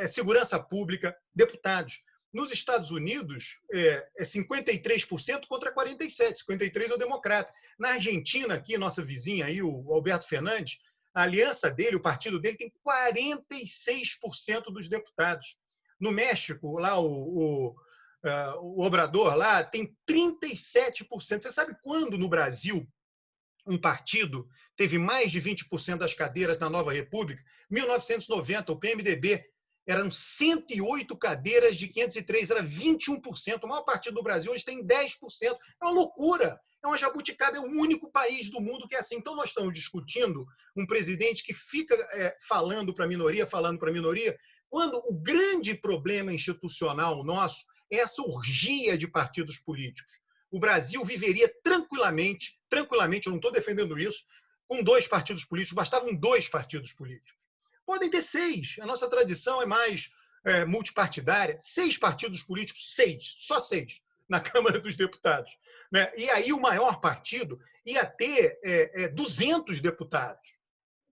B: segurança pública, deputados. Nos Estados Unidos, é 53% contra 47%. 53% é o democrata. Na Argentina, aqui, nossa vizinha, aí, o Alberto Fernandes, a aliança dele, o partido dele, tem 46% dos deputados. No México, lá, o Obrador lá tem 37%. Você sabe quando, no Brasil, um partido teve mais de 20% das cadeiras na Nova República? 1990, o PMDB. Eram 108 cadeiras de 503, era 21%. O maior partido do Brasil hoje tem 10%. É uma loucura. É uma jabuticaba, é o único país do mundo que é assim. Então, nós estamos discutindo um presidente que fica falando para a minoria, quando o grande problema institucional nosso é essa orgia de partidos políticos. O Brasil viveria tranquilamente, eu não estou defendendo isso, com 2 partidos políticos, bastavam 2 partidos políticos. Podem ter 6. A nossa tradição é mais multipartidária. 6 partidos políticos, 6, só 6, na Câmara dos Deputados. Né? E aí o maior partido ia ter 200 deputados.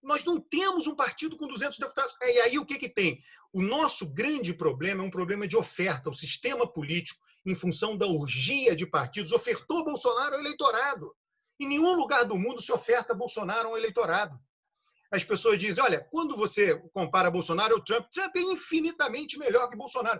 B: Nós não temos um partido com 200 deputados. E aí o que tem? O nosso grande problema é um problema de oferta. O sistema político, em função da orgia de partidos, ofertou Bolsonaro ao eleitorado. Em nenhum lugar do mundo se oferta Bolsonaro ao eleitorado. As pessoas dizem, olha, quando você compara Bolsonaro ao Trump é infinitamente melhor que Bolsonaro.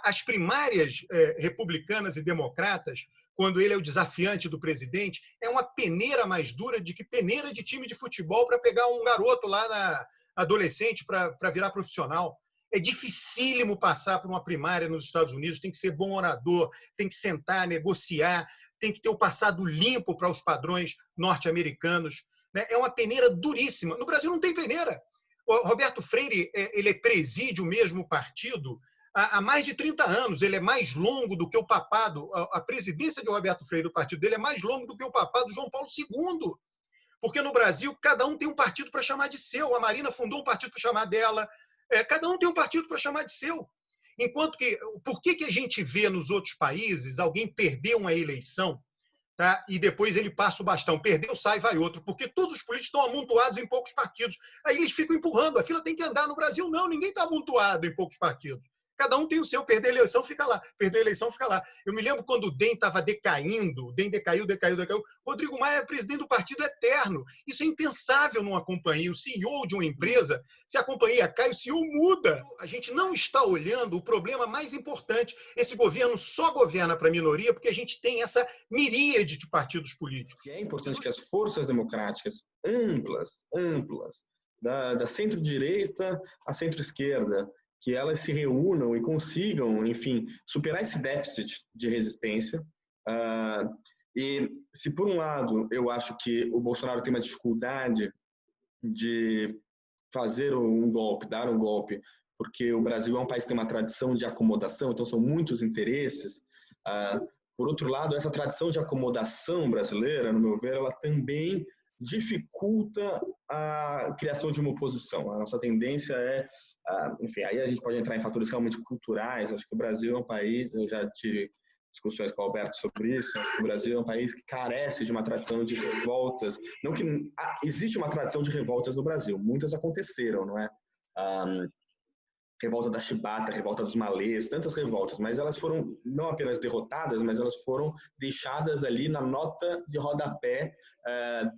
B: As primárias republicanas e democratas, quando ele é o desafiante do presidente, é uma peneira mais dura de que peneira de time de futebol para pegar um garoto lá adolescente para virar profissional. É dificílimo passar por uma primária nos Estados Unidos, tem que ser bom orador, tem que sentar, negociar, tem que ter o passado limpo para os padrões norte-americanos. É uma peneira duríssima. No Brasil não tem peneira. O Roberto Freire ele preside o mesmo partido há mais de 30 anos. Ele é mais longo do que o papado. A presidência de Roberto Freire, do partido dele, é mais longo do que o papado de João Paulo II. Porque no Brasil, cada um tem um partido para chamar de seu. A Marina fundou um partido para chamar dela. Cada um tem um partido para chamar de seu. Enquanto que, por que a gente vê nos outros países alguém perder uma eleição, tá? E depois ele passa o bastão, perdeu, sai, vai outro, porque todos os políticos estão amontoados em poucos partidos. Aí eles ficam empurrando, a fila tem que andar. No Brasil, não, ninguém está amontoado em poucos partidos. Cada um tem o seu. Perder a eleição, fica lá. Perder a eleição, fica lá. Eu me lembro quando o DEM estava decaindo, o DEM decaiu. Rodrigo Maia é presidente do partido eterno. Isso é impensável numa companhia. O CEO de uma empresa, se a companhia cai, o CEO muda. A gente não está olhando o problema mais importante. Esse governo só governa para a minoria porque a gente tem essa miríade de partidos políticos.
C: E é importante que as forças democráticas amplas, da centro-direita à centro-esquerda, que elas se reúnam e consigam, enfim, superar esse déficit de resistência. E se, por um lado, eu acho que o Bolsonaro tem uma dificuldade de fazer um golpe, dar um golpe, porque o Brasil é um país que tem uma tradição de acomodação, então são muitos interesses. Por outro lado, essa tradição de acomodação brasileira, no meu ver, ela também dificulta a criação de uma oposição. A nossa tendência é, enfim, aí a gente pode entrar em fatores realmente culturais. Acho que o Brasil é um país, eu já tive discussões com o Alberto sobre isso, acho que o Brasil é um país que carece de uma tradição de revoltas. Não que existe uma tradição de revoltas no Brasil, muitas aconteceram, não é? Revolta da Chibata, revolta dos Malês, tantas revoltas, mas elas foram não apenas derrotadas, mas elas foram deixadas ali na nota de rodapé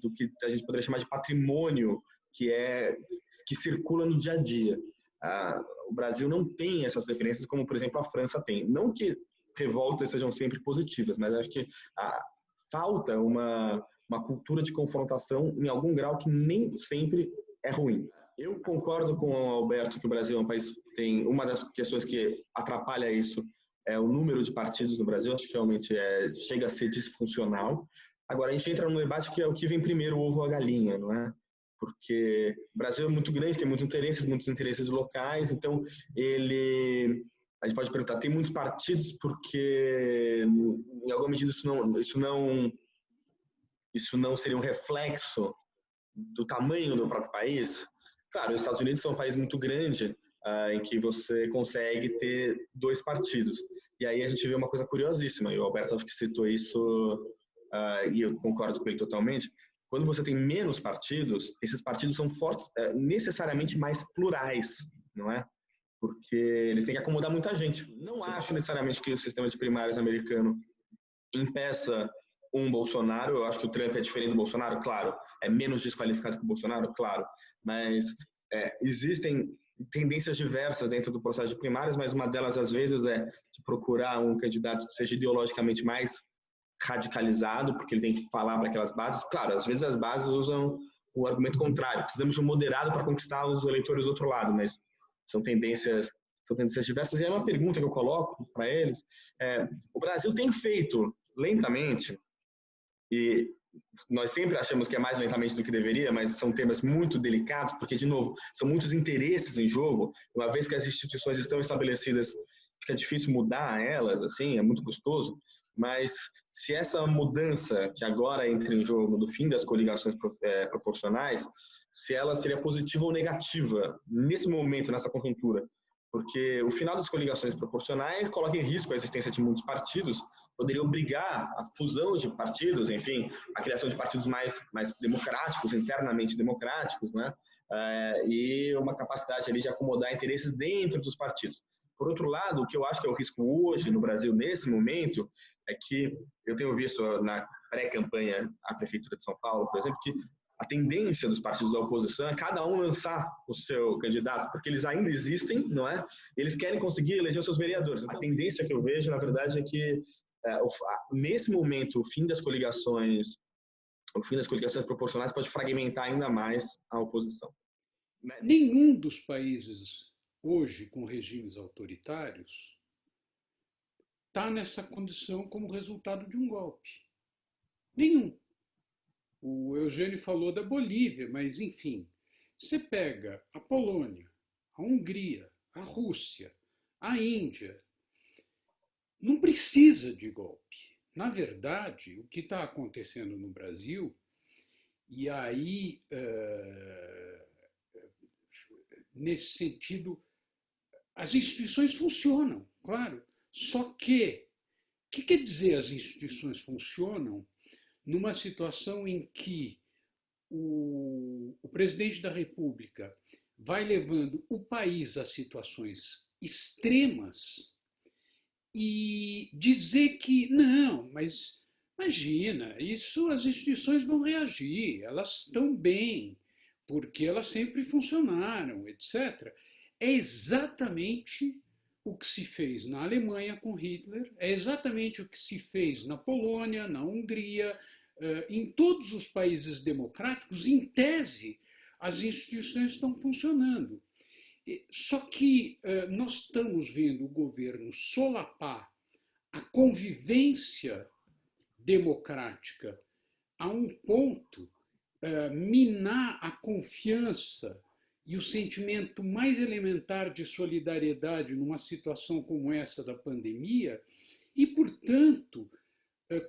C: do que a gente poderia chamar de patrimônio que circula no dia a dia. O Brasil não tem essas referências como, por exemplo, a França tem. Não que revoltas sejam sempre positivas, mas acho que falta uma cultura de confrontação em algum grau que nem sempre é ruim. Eu concordo com o Alberto que o Brasil é um país que tem... Uma das questões que atrapalha isso é o número de partidos no Brasil. Acho que realmente chega a ser disfuncional. Agora, a gente entra num debate que é o que vem primeiro, o ovo ou a galinha, não é? Porque o Brasil é muito grande, tem muitos interesses locais, então a gente pode perguntar, tem muitos partidos porque, em alguma medida, isso não seria um reflexo do tamanho do próprio país? Claro, os Estados Unidos são um país muito grande, em que você consegue ter 2 partidos. E aí a gente vê uma coisa curiosíssima, e o Alberto acho que citou isso, e eu concordo com ele totalmente. Quando você tem menos partidos, esses partidos são necessariamente mais plurais, não é? Porque eles têm que acomodar muita gente. Não acho necessariamente que o sistema de primárias americano impeça um Bolsonaro. Eu acho que o Trump é diferente do Bolsonaro, claro. É menos desqualificado que o Bolsonaro, claro. Mas existem tendências diversas dentro do processo de primárias, mas uma delas, às vezes, é de procurar um candidato que seja ideologicamente mais radicalizado, porque ele tem que falar para aquelas bases. Claro, às vezes as bases usam o argumento contrário. Precisamos de um moderado para conquistar os eleitores do outro lado, mas são tendências diversas. E é uma pergunta que eu coloco para eles. O Brasil tem feito lentamente, e nós sempre achamos que é mais lentamente do que deveria, mas são temas muito delicados, porque, de novo, são muitos interesses em jogo. Uma vez que as instituições estão estabelecidas, fica difícil mudar elas, assim, é muito custoso. Mas se essa mudança que agora entra em jogo do fim das coligações proporcionais, se ela seria positiva ou negativa nesse momento, nessa conjuntura, porque o final das coligações proporcionais coloca em risco a existência de muitos partidos, poderia obrigar a fusão de partidos, enfim, a criação de partidos mais democráticos, internamente democráticos, né? E uma capacidade ali de acomodar interesses dentro dos partidos. Por outro lado, o que eu acho que é o risco hoje no Brasil, nesse momento, é que eu tenho visto na pré-campanha à Prefeitura de São Paulo, por exemplo, que a tendência dos partidos da oposição é cada um lançar o seu candidato, porque eles ainda existem, não é? Eles querem conseguir eleger os seus vereadores. A tendência que eu vejo, na verdade, é que nesse momento o fim das coligações proporcionais pode fragmentar ainda mais a oposição.
H: Nenhum dos países hoje com regimes autoritários está nessa condição como resultado de um golpe. Nenhum. O Eugênio falou da Bolívia, mas, enfim, você pega a Polônia, a Hungria, a Rússia, a Índia, não precisa de golpe. Na verdade, o que está acontecendo no Brasil, e aí, nesse sentido, as instituições funcionam, claro. Só que, o que quer dizer as instituições funcionam numa situação em que o presidente da República vai levando o país a situações extremas e dizer que não, mas imagina, isso as instituições vão reagir, elas estão bem, porque elas sempre funcionaram, etc. É exatamente o que se fez na Alemanha com Hitler, é exatamente o que se fez na Polônia, na Hungria, em todos os países democráticos, em tese, as instituições estão funcionando. Só que nós estamos vendo o governo solapar a convivência democrática a um ponto, minar a confiança e o sentimento mais elementar de solidariedade numa situação como essa da pandemia e, portanto,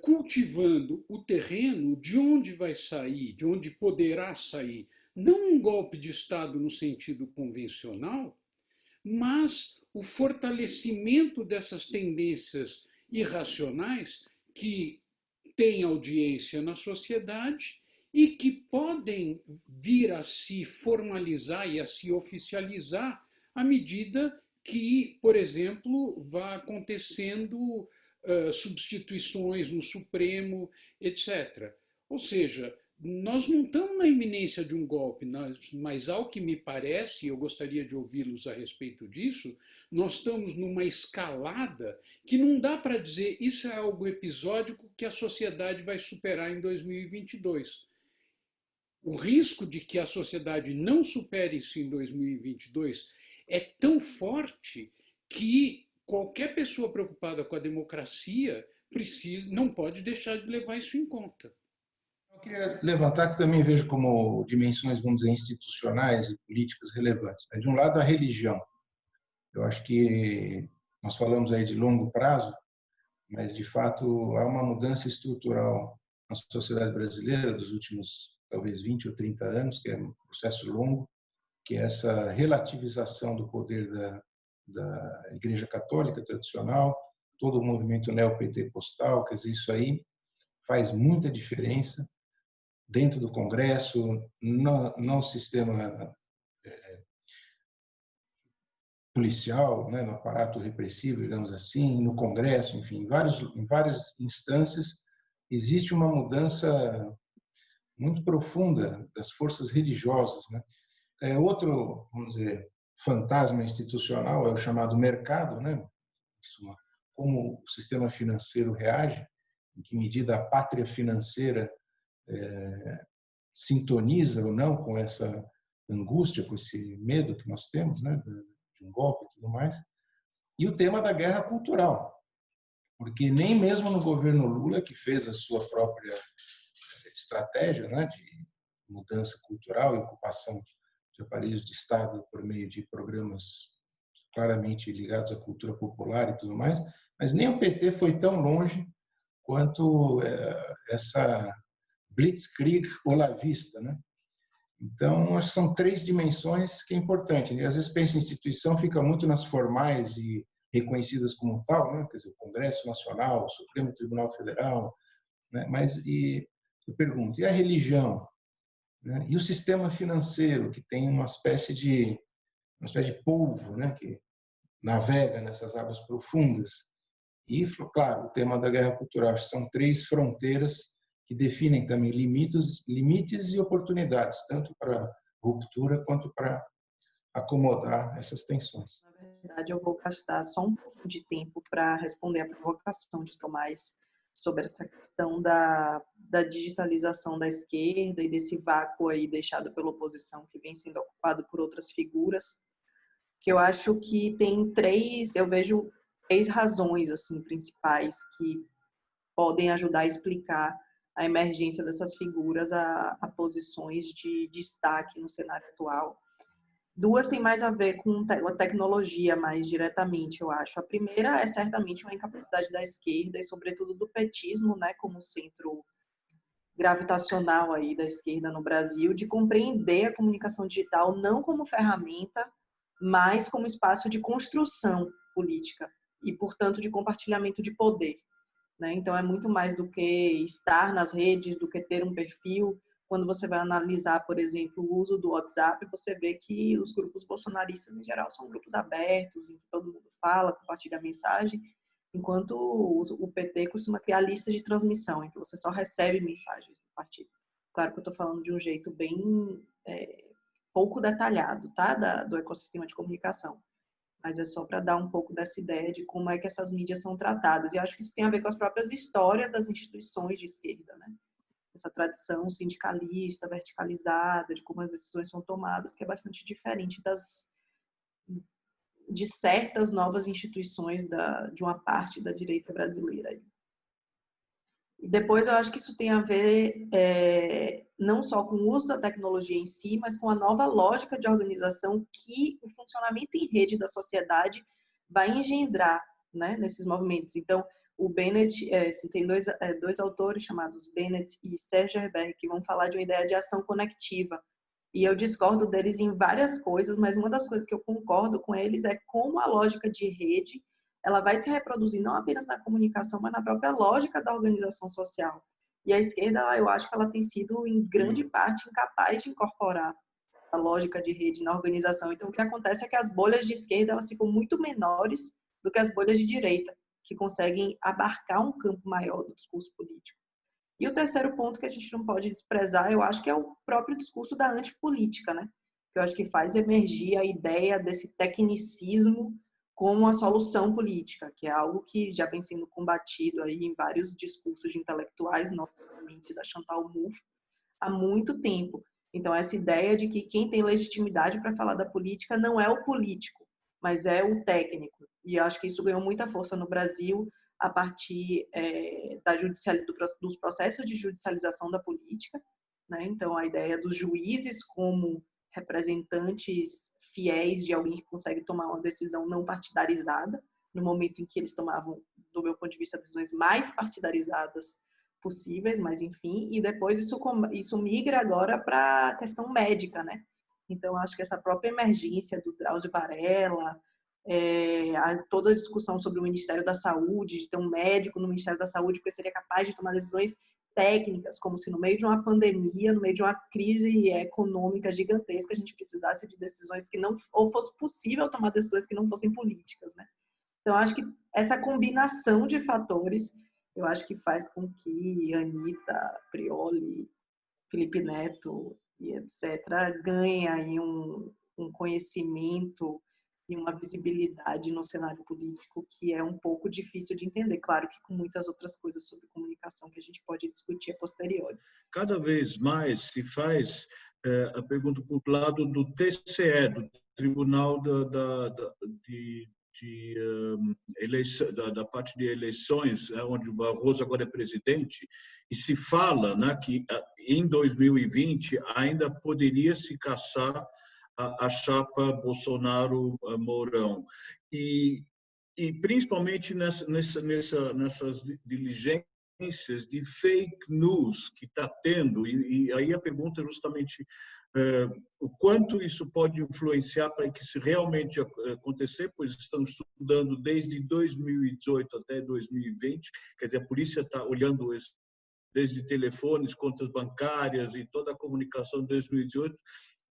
H: cultivando o terreno de onde vai sair, de onde poderá sair, não um golpe de Estado no sentido convencional, mas o fortalecimento dessas tendências irracionais que têm audiência na sociedade e que podem vir a se formalizar e a se oficializar à medida que, por exemplo, vá acontecendo substituições no Supremo, etc. Ou seja, nós não estamos na iminência de um golpe, mas ao que me parece, e eu gostaria de ouvi-los a respeito disso, nós estamos numa escalada que não dá para dizer isso é algo episódico que a sociedade vai superar em 2022. O risco de que a sociedade não supere isso em 2022 é tão forte que qualquer pessoa preocupada com a democracia não pode deixar de levar isso em conta.
I: Eu queria levantar que também vejo como dimensões, vamos dizer, institucionais e políticas relevantes. De um lado, a religião. Eu acho que nós falamos aí de longo prazo, mas, de fato, há uma mudança estrutural na sociedade brasileira dos últimos, talvez, 20 ou 30 anos, que é um processo longo, que é essa relativização do poder da Igreja Católica tradicional, todo o movimento neopentecostal, quer dizer, isso aí faz muita diferença dentro do Congresso, no sistema policial, né, no aparato repressivo, digamos assim, no Congresso, enfim, em várias instâncias, existe uma mudança muito profunda das forças religiosas, né? Outro, vamos dizer, fantasma institucional é o chamado mercado, né? Como o sistema financeiro reage, em que medida a pátria financeira sintoniza ou não com essa angústia, com esse medo que nós temos, né, de um golpe e tudo mais. E o tema da guerra cultural, porque nem mesmo no governo Lula, que fez a sua própria estratégia, né, de mudança cultural e ocupação de aparelhos de Estado por meio de programas claramente ligados à cultura popular e tudo mais, mas nem o PT foi tão longe quanto essa blitzkrieg olavista, né? Então, acho que são três dimensões que é importante. Às vezes pensa em instituição, fica muito nas formais e reconhecidas como tal, né? Quer dizer, o Congresso Nacional, o Supremo Tribunal Federal, né? Mas eu pergunto, e a religião? Né? E o sistema financeiro, que tem uma espécie de polvo, né? Que navega nessas águas profundas. E, claro, o tema da guerra cultural. São três fronteiras que definem também limites e oportunidades, tanto para ruptura quanto para acomodar essas tensões.
J: Na verdade, eu vou gastar só um pouco de tempo para responder a provocação de Tomás sobre essa questão da digitalização da esquerda e desse vácuo aí deixado pela oposição que vem sendo ocupado por outras figuras, que eu acho que eu vejo três razões assim principais que podem ajudar a explicar a emergência dessas figuras a posições de destaque no cenário atual. Duas têm mais a ver com a tecnologia, mais diretamente, eu acho. A primeira é certamente uma incapacidade da esquerda e, sobretudo, do petismo, né, como centro gravitacional aí da esquerda no Brasil, de compreender a comunicação digital não como ferramenta, mas como espaço de construção política e, portanto, de compartilhamento de poder. Né? Então, é muito mais do que estar nas redes, do que ter um perfil, quando você vai analisar, por exemplo, o uso do WhatsApp, você vê que os grupos bolsonaristas, em geral, são grupos abertos, em que todo mundo fala, compartilha a mensagem, enquanto o PT costuma criar listas de transmissão, em que você só recebe mensagens do partido. Claro que eu estou falando de um jeito bem pouco detalhado, tá? Do ecossistema de comunicação. Mas é só para dar um pouco dessa ideia de como é que essas mídias são tratadas. E acho que isso tem a ver com as próprias histórias das instituições de esquerda, né? Essa tradição sindicalista, verticalizada, de como as decisões são tomadas, que é bastante diferente de certas novas instituições de uma parte da direita brasileira. E depois eu acho que isso tem a ver não só com o uso da tecnologia em si, mas com a nova lógica de organização que o funcionamento em rede da sociedade vai engendrar, né, nesses movimentos. Então, o Bennett, tem dois autores chamados Bennett e Serge Herberg, que vão falar de uma ideia de ação conectiva. E eu discordo deles em várias coisas, mas uma das coisas que eu concordo com eles é como a lógica de rede ela vai se reproduzir não apenas na comunicação, mas na própria lógica da organização social. E a esquerda, eu acho que ela tem sido, em grande parte, incapaz de incorporar a lógica de rede na organização. Então, o que acontece é que as bolhas de esquerda elas ficam muito menores do que as bolhas de direita, que conseguem abarcar um campo maior do discurso político. E o terceiro ponto que a gente não pode desprezar, eu acho que é o próprio discurso da antipolítica, né? Que eu acho que faz emergir a ideia desse tecnicismo como a solução política, que é algo que já vem sendo combatido aí em vários discursos de intelectuais, novamente da Chantal Mouffe, há muito tempo. Então, essa ideia de que quem tem legitimidade para falar da política não é o político, mas é o técnico. E eu acho que isso ganhou muita força no Brasil a partir dos processos de judicialização da política, né? Então, a ideia dos juízes como representantes fiéis de alguém que consegue tomar uma decisão não partidarizada, no momento em que eles tomavam, do meu ponto de vista, decisões mais partidarizadas possíveis, mas enfim, e depois isso migra agora para a questão médica, né? Então, acho que essa própria emergência do Drauzio Varela, toda a discussão sobre o Ministério da Saúde, de ter um médico no Ministério da Saúde que seria capaz de tomar decisões técnicas, como se no meio de uma pandemia, no meio de uma crise econômica gigantesca, a gente precisasse de decisões que não, ou fosse possível tomar decisões que não fossem políticas, né? Então, acho que essa combinação de fatores, eu acho que faz com que Anitta, Prioli, Felipe Neto e etc. ganhem aí um conhecimento e uma visibilidade no cenário político que é um pouco difícil de entender. Claro que com muitas outras coisas sobre comunicação que a gente pode discutir a posteriori.
K: Cada vez mais se faz a pergunta por lado do TCE, do Tribunal da parte de eleições, onde o Barroso agora é presidente, e se fala, né, que em 2020 ainda poderia se caçar a chapa Bolsonaro-Mourão. E principalmente nessas diligências de fake news que está tendo, e aí a pergunta é justamente o quanto isso pode influenciar para que isso realmente acontecer, pois estamos estudando desde 2018 até 2020, quer dizer, a polícia está olhando isso desde telefones, contas bancárias e toda a comunicação de 2018.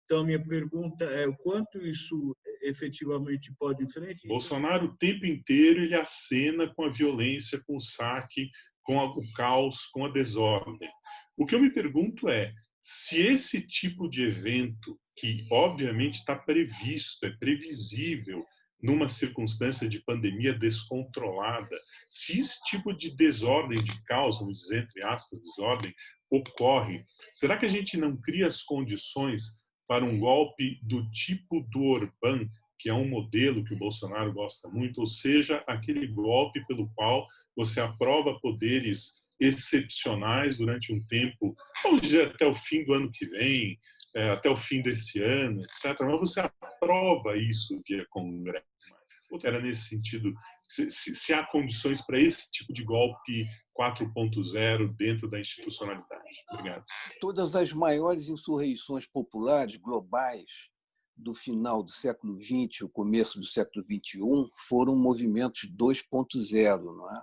K: Então, minha pergunta é o quanto isso efetivamente pode influenciar.
L: Bolsonaro, o tempo inteiro, ele acena com a violência, com o saque, com o caos, com a desordem. O que eu me pergunto é, se esse tipo de evento, que obviamente está previsto, é previsível, numa circunstância de pandemia descontrolada, se esse tipo de desordem, de caos, vamos dizer, entre aspas, desordem, ocorre, será que a gente não cria as condições para um golpe do tipo do Orbán, que é um modelo que o Bolsonaro gosta muito, ou seja, aquele golpe pelo qual você aprova poderes excepcionais durante um tempo, vamos dizer, até o fim do ano que vem, até o fim desse ano, etc. Mas você aprova isso via Congresso. Era nesse sentido, se há condições para esse tipo de golpe 4.0 dentro da institucionalidade. Obrigado.
M: Todas as maiores insurreições populares globais do final do século XX, o começo do século XXI, foram movimentos 2.0, não é?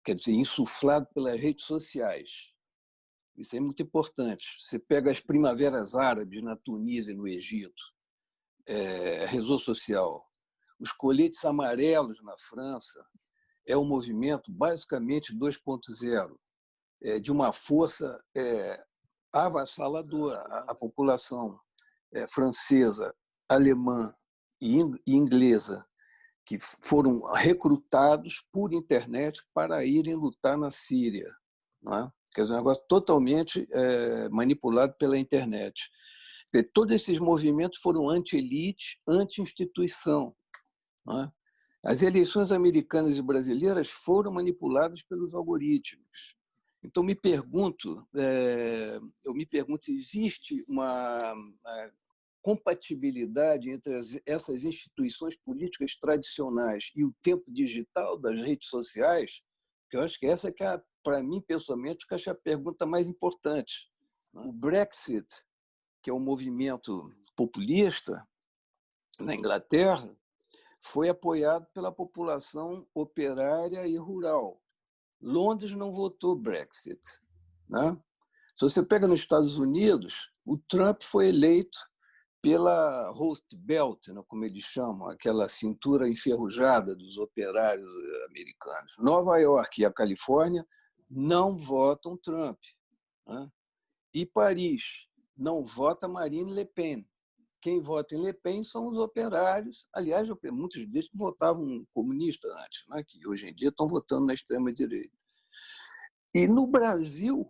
M: Quer dizer, insuflado pelas redes sociais. Isso é muito importante. Você pega as primaveras árabes na Tunísia e no Egito, réseau social, os coletes amarelos na França, é um movimento basicamente 2.0, de uma força avassaladora. A população francesa, alemã e inglesa, que foram recrutados por internet para irem lutar na Síria. Não é? Quer dizer, um negócio totalmente manipulado pela internet. Todos esses movimentos foram anti-elite, anti-instituição. Não é? As eleições americanas e brasileiras foram manipuladas pelos algoritmos. Então, eu me pergunto se existe uma compatibilidade entre essas instituições políticas tradicionais e o tempo digital das redes sociais, que eu acho que essa que é, para mim, pessoalmente, que eu acho a pergunta mais importante. O Brexit, que é um movimento populista na Inglaterra, foi apoiado pela população operária e rural. Londres não votou Brexit. Né? Se você pega nos Estados Unidos, o Trump foi eleito pela Rust Belt, né, como eles chamam, aquela cintura enferrujada dos operários americanos. Nova York e a Califórnia não votam Trump. Né? E Paris não vota Marine Le Pen. Quem vota em Le Pen são os operários. Aliás, muitos deles votavam comunista antes, né? Que hoje em dia estão votando na extrema-direita. E no Brasil,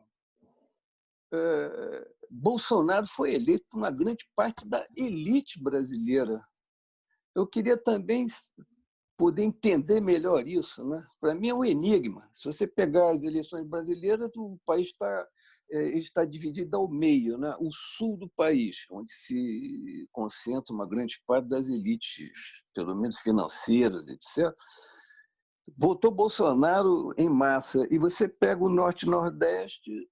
M: Bolsonaro foi eleito por uma grande parte da elite brasileira. Eu queria também poder entender melhor isso. Né? Para mim é um enigma. Se você pegar as eleições brasileiras, o país está dividido ao meio. Né? O sul do país, onde se concentra uma grande parte das elites, pelo menos financeiras, etc., votou Bolsonaro em massa. E você pega o norte e nordeste,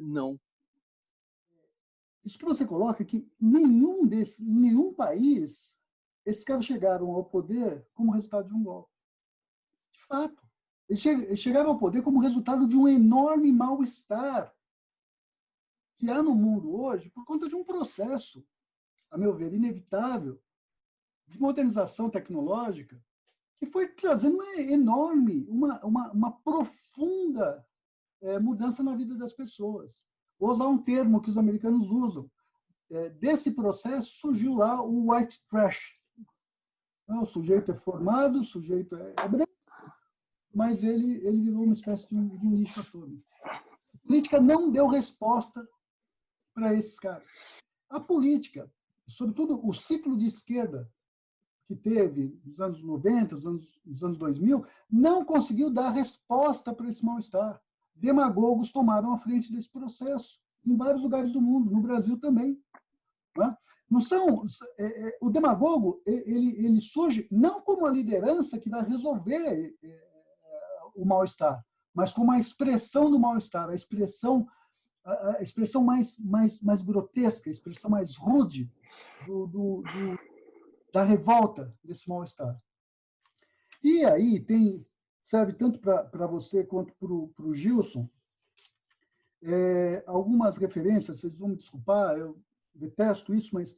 M: não.
A: Isso que você coloca é que nenhum país esses caras chegaram ao poder como resultado de um golpe. De fato. Eles chegaram ao poder como resultado de um enorme mal-estar que há no mundo hoje por conta de um processo, a meu ver, inevitável, de modernização tecnológica, que foi trazendo uma enorme, uma profunda mudança na vida das pessoas. Vou usar um termo que os americanos usam. Desse processo surgiu lá o white trash. O sujeito é formado, o sujeito é branco, mas ele virou uma espécie de um lixo atômico. A política não deu resposta para esses caras. A política, sobretudo o ciclo de esquerda que teve nos anos 90, nos anos 2000, não conseguiu dar resposta para esse mal-estar. Demagogos tomaram a frente desse processo em vários lugares do mundo, no Brasil também. Não são, o demagogo ele surge não como a liderança que vai resolver o mal-estar, mas como a expressão do mal-estar, a expressão mais grotesca, a expressão mais rude da revolta desse mal-estar. E aí serve tanto para você quanto para o Gilson, algumas referências, vocês vão me desculpar, eu detesto isso, mas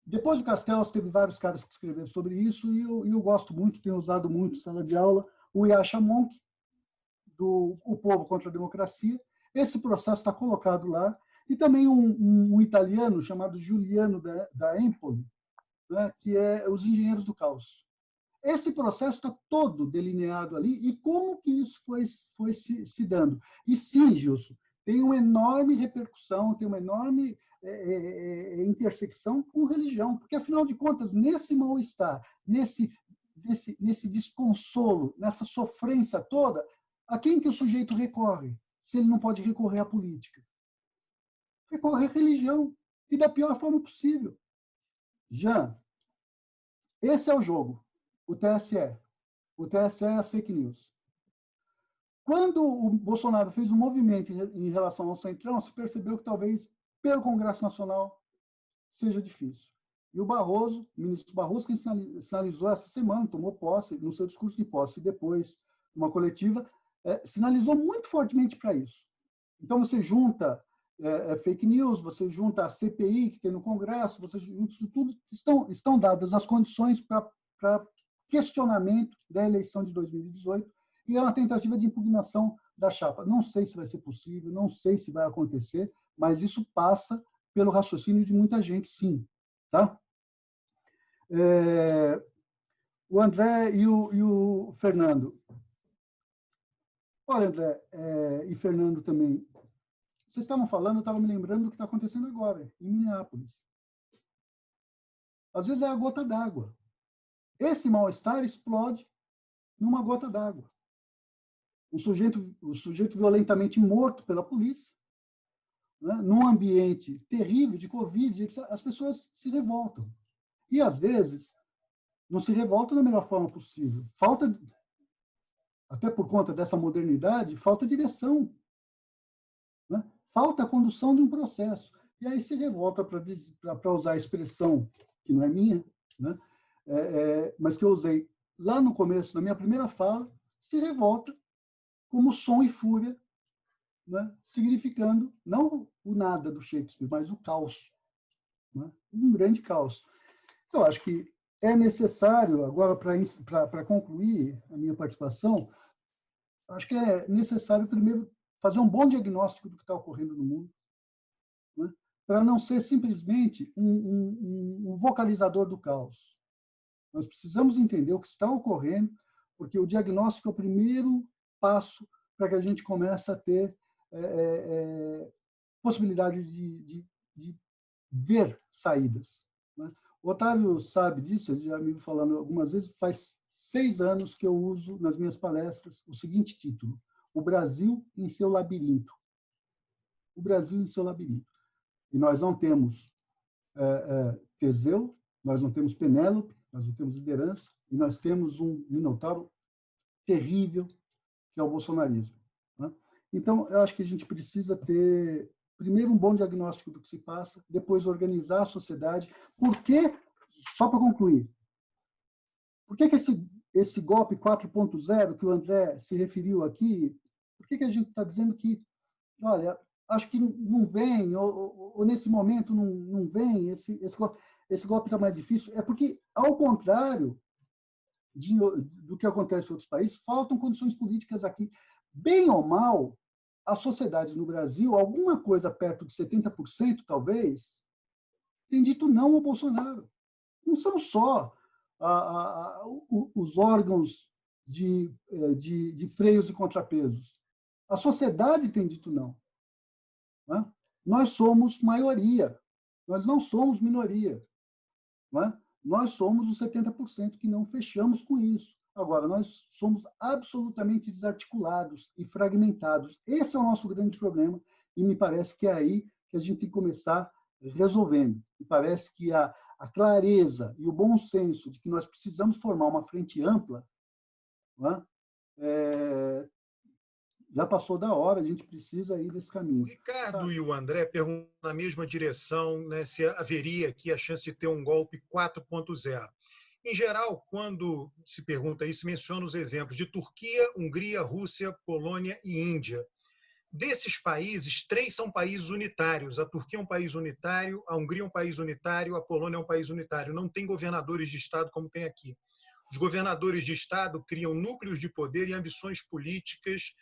A: depois do Castells teve vários caras que escreveram sobre isso e eu gosto muito, tenho usado muito em sala de aula, o Yasha Monk, do O Povo contra a Democracia. Esse processo está colocado lá. E também um italiano chamado Giuliano da Empoli, né, que é Os Engenheiros do Caos. Esse processo está todo delineado ali e como que isso foi se dando. E sim, Gilson, tem uma enorme repercussão, tem uma enorme intersecção com religião, porque, afinal de contas, nesse mal-estar, nesse desconsolo, nessa sofrência toda, a quem que o sujeito recorre, se ele não pode recorrer à política? Recorre à religião, e da pior forma possível. Jean, esse é o jogo, o TSE. O TSE é as fake news. Quando o Bolsonaro fez um movimento em relação ao Centrão, se percebeu que talvez pelo Congresso Nacional seja difícil. E o ministro Barroso, que sinalizou essa semana, tomou posse, no seu discurso de posse, e depois, numa coletiva, sinalizou muito fortemente para isso. Então, você junta fake news, você junta a CPI que tem no Congresso, você junta isso tudo, estão dadas as condições para questionamento da eleição de 2018 e é uma tentativa de impugnação da chapa. Não sei se vai ser possível, não sei se vai acontecer, mas isso passa pelo raciocínio de muita gente, sim. Tá? O André e o Fernando. Olha, André e Fernando também. Vocês estavam falando, eu estava me lembrando do que está acontecendo agora, em Minneapolis. Às vezes é a gota d'água. Esse mal-estar explode numa gota d'água. O sujeito violentamente morto pela polícia, né, num ambiente terrível de Covid, as pessoas se revoltam. E, às vezes, não se revoltam da melhor forma possível. Falta, até por conta dessa modernidade, falta direção. Né? Falta a condução de um processo. E aí se revolta, para usar a expressão que não é minha, né? Mas que eu usei lá no começo, na minha primeira fala, se revolta como som e fúria, né? Significando não o nada do Shakespeare, mas o caos. Né? Um grande caos. Eu acho que é necessário, agora para concluir a minha participação, acho que é necessário primeiro fazer um bom diagnóstico do que está ocorrendo no mundo, né? Para não ser simplesmente um vocalizador do caos. Nós precisamos entender o que está ocorrendo, porque o diagnóstico é o primeiro passo para que a gente comece a ter possibilidade de ver saídas. Né? O Otávio sabe disso, ele já me falando algumas vezes, faz 6 anos que eu uso nas minhas palestras o seguinte título: O Brasil em seu labirinto. O Brasil em seu labirinto. E nós não temos Teseu, nós não temos Penélope, nós não temos liderança, e nós temos um minotauro terrível, que é o bolsonarismo. Né? Então, eu acho que a gente precisa ter, primeiro, um bom diagnóstico do que se passa, depois organizar a sociedade. Por que, só para concluir, por que esse golpe 4.0 que o André se referiu aqui, por que a gente está dizendo que, olha, acho que não vem, ou nesse momento não vem, esse golpe está mais difícil? É porque, ao contrário do que acontece em outros países, faltam condições políticas aqui. Bem ou mal, a sociedade no Brasil, alguma coisa perto de 70%, talvez, tem dito não ao Bolsonaro. Não são só os órgãos de freios e contrapesos. A sociedade tem dito não. Né? Nós somos maioria, nós não somos minoria. Né? Nós somos os 70% que não fechamos com isso. Agora, nós somos absolutamente desarticulados e fragmentados. Esse é o nosso grande problema e me parece que é aí que a gente tem que começar resolvendo. Me parece que a clareza e o bom senso de que nós precisamos formar uma frente ampla, né, já passou da hora, a gente precisa ir nesse caminho.
B: O Ricardo e o André perguntam na mesma direção, né, se haveria aqui a chance de ter um golpe 4.0. Em geral, quando se pergunta isso, se menciona os exemplos de Turquia, Hungria, Rússia, Polônia e Índia. Desses países, 3 são países unitários. A Turquia é um país unitário, a Hungria é um país unitário, a Polônia é um país unitário. Não tem governadores de Estado como tem aqui. Os governadores de Estado criam núcleos de poder e ambições políticas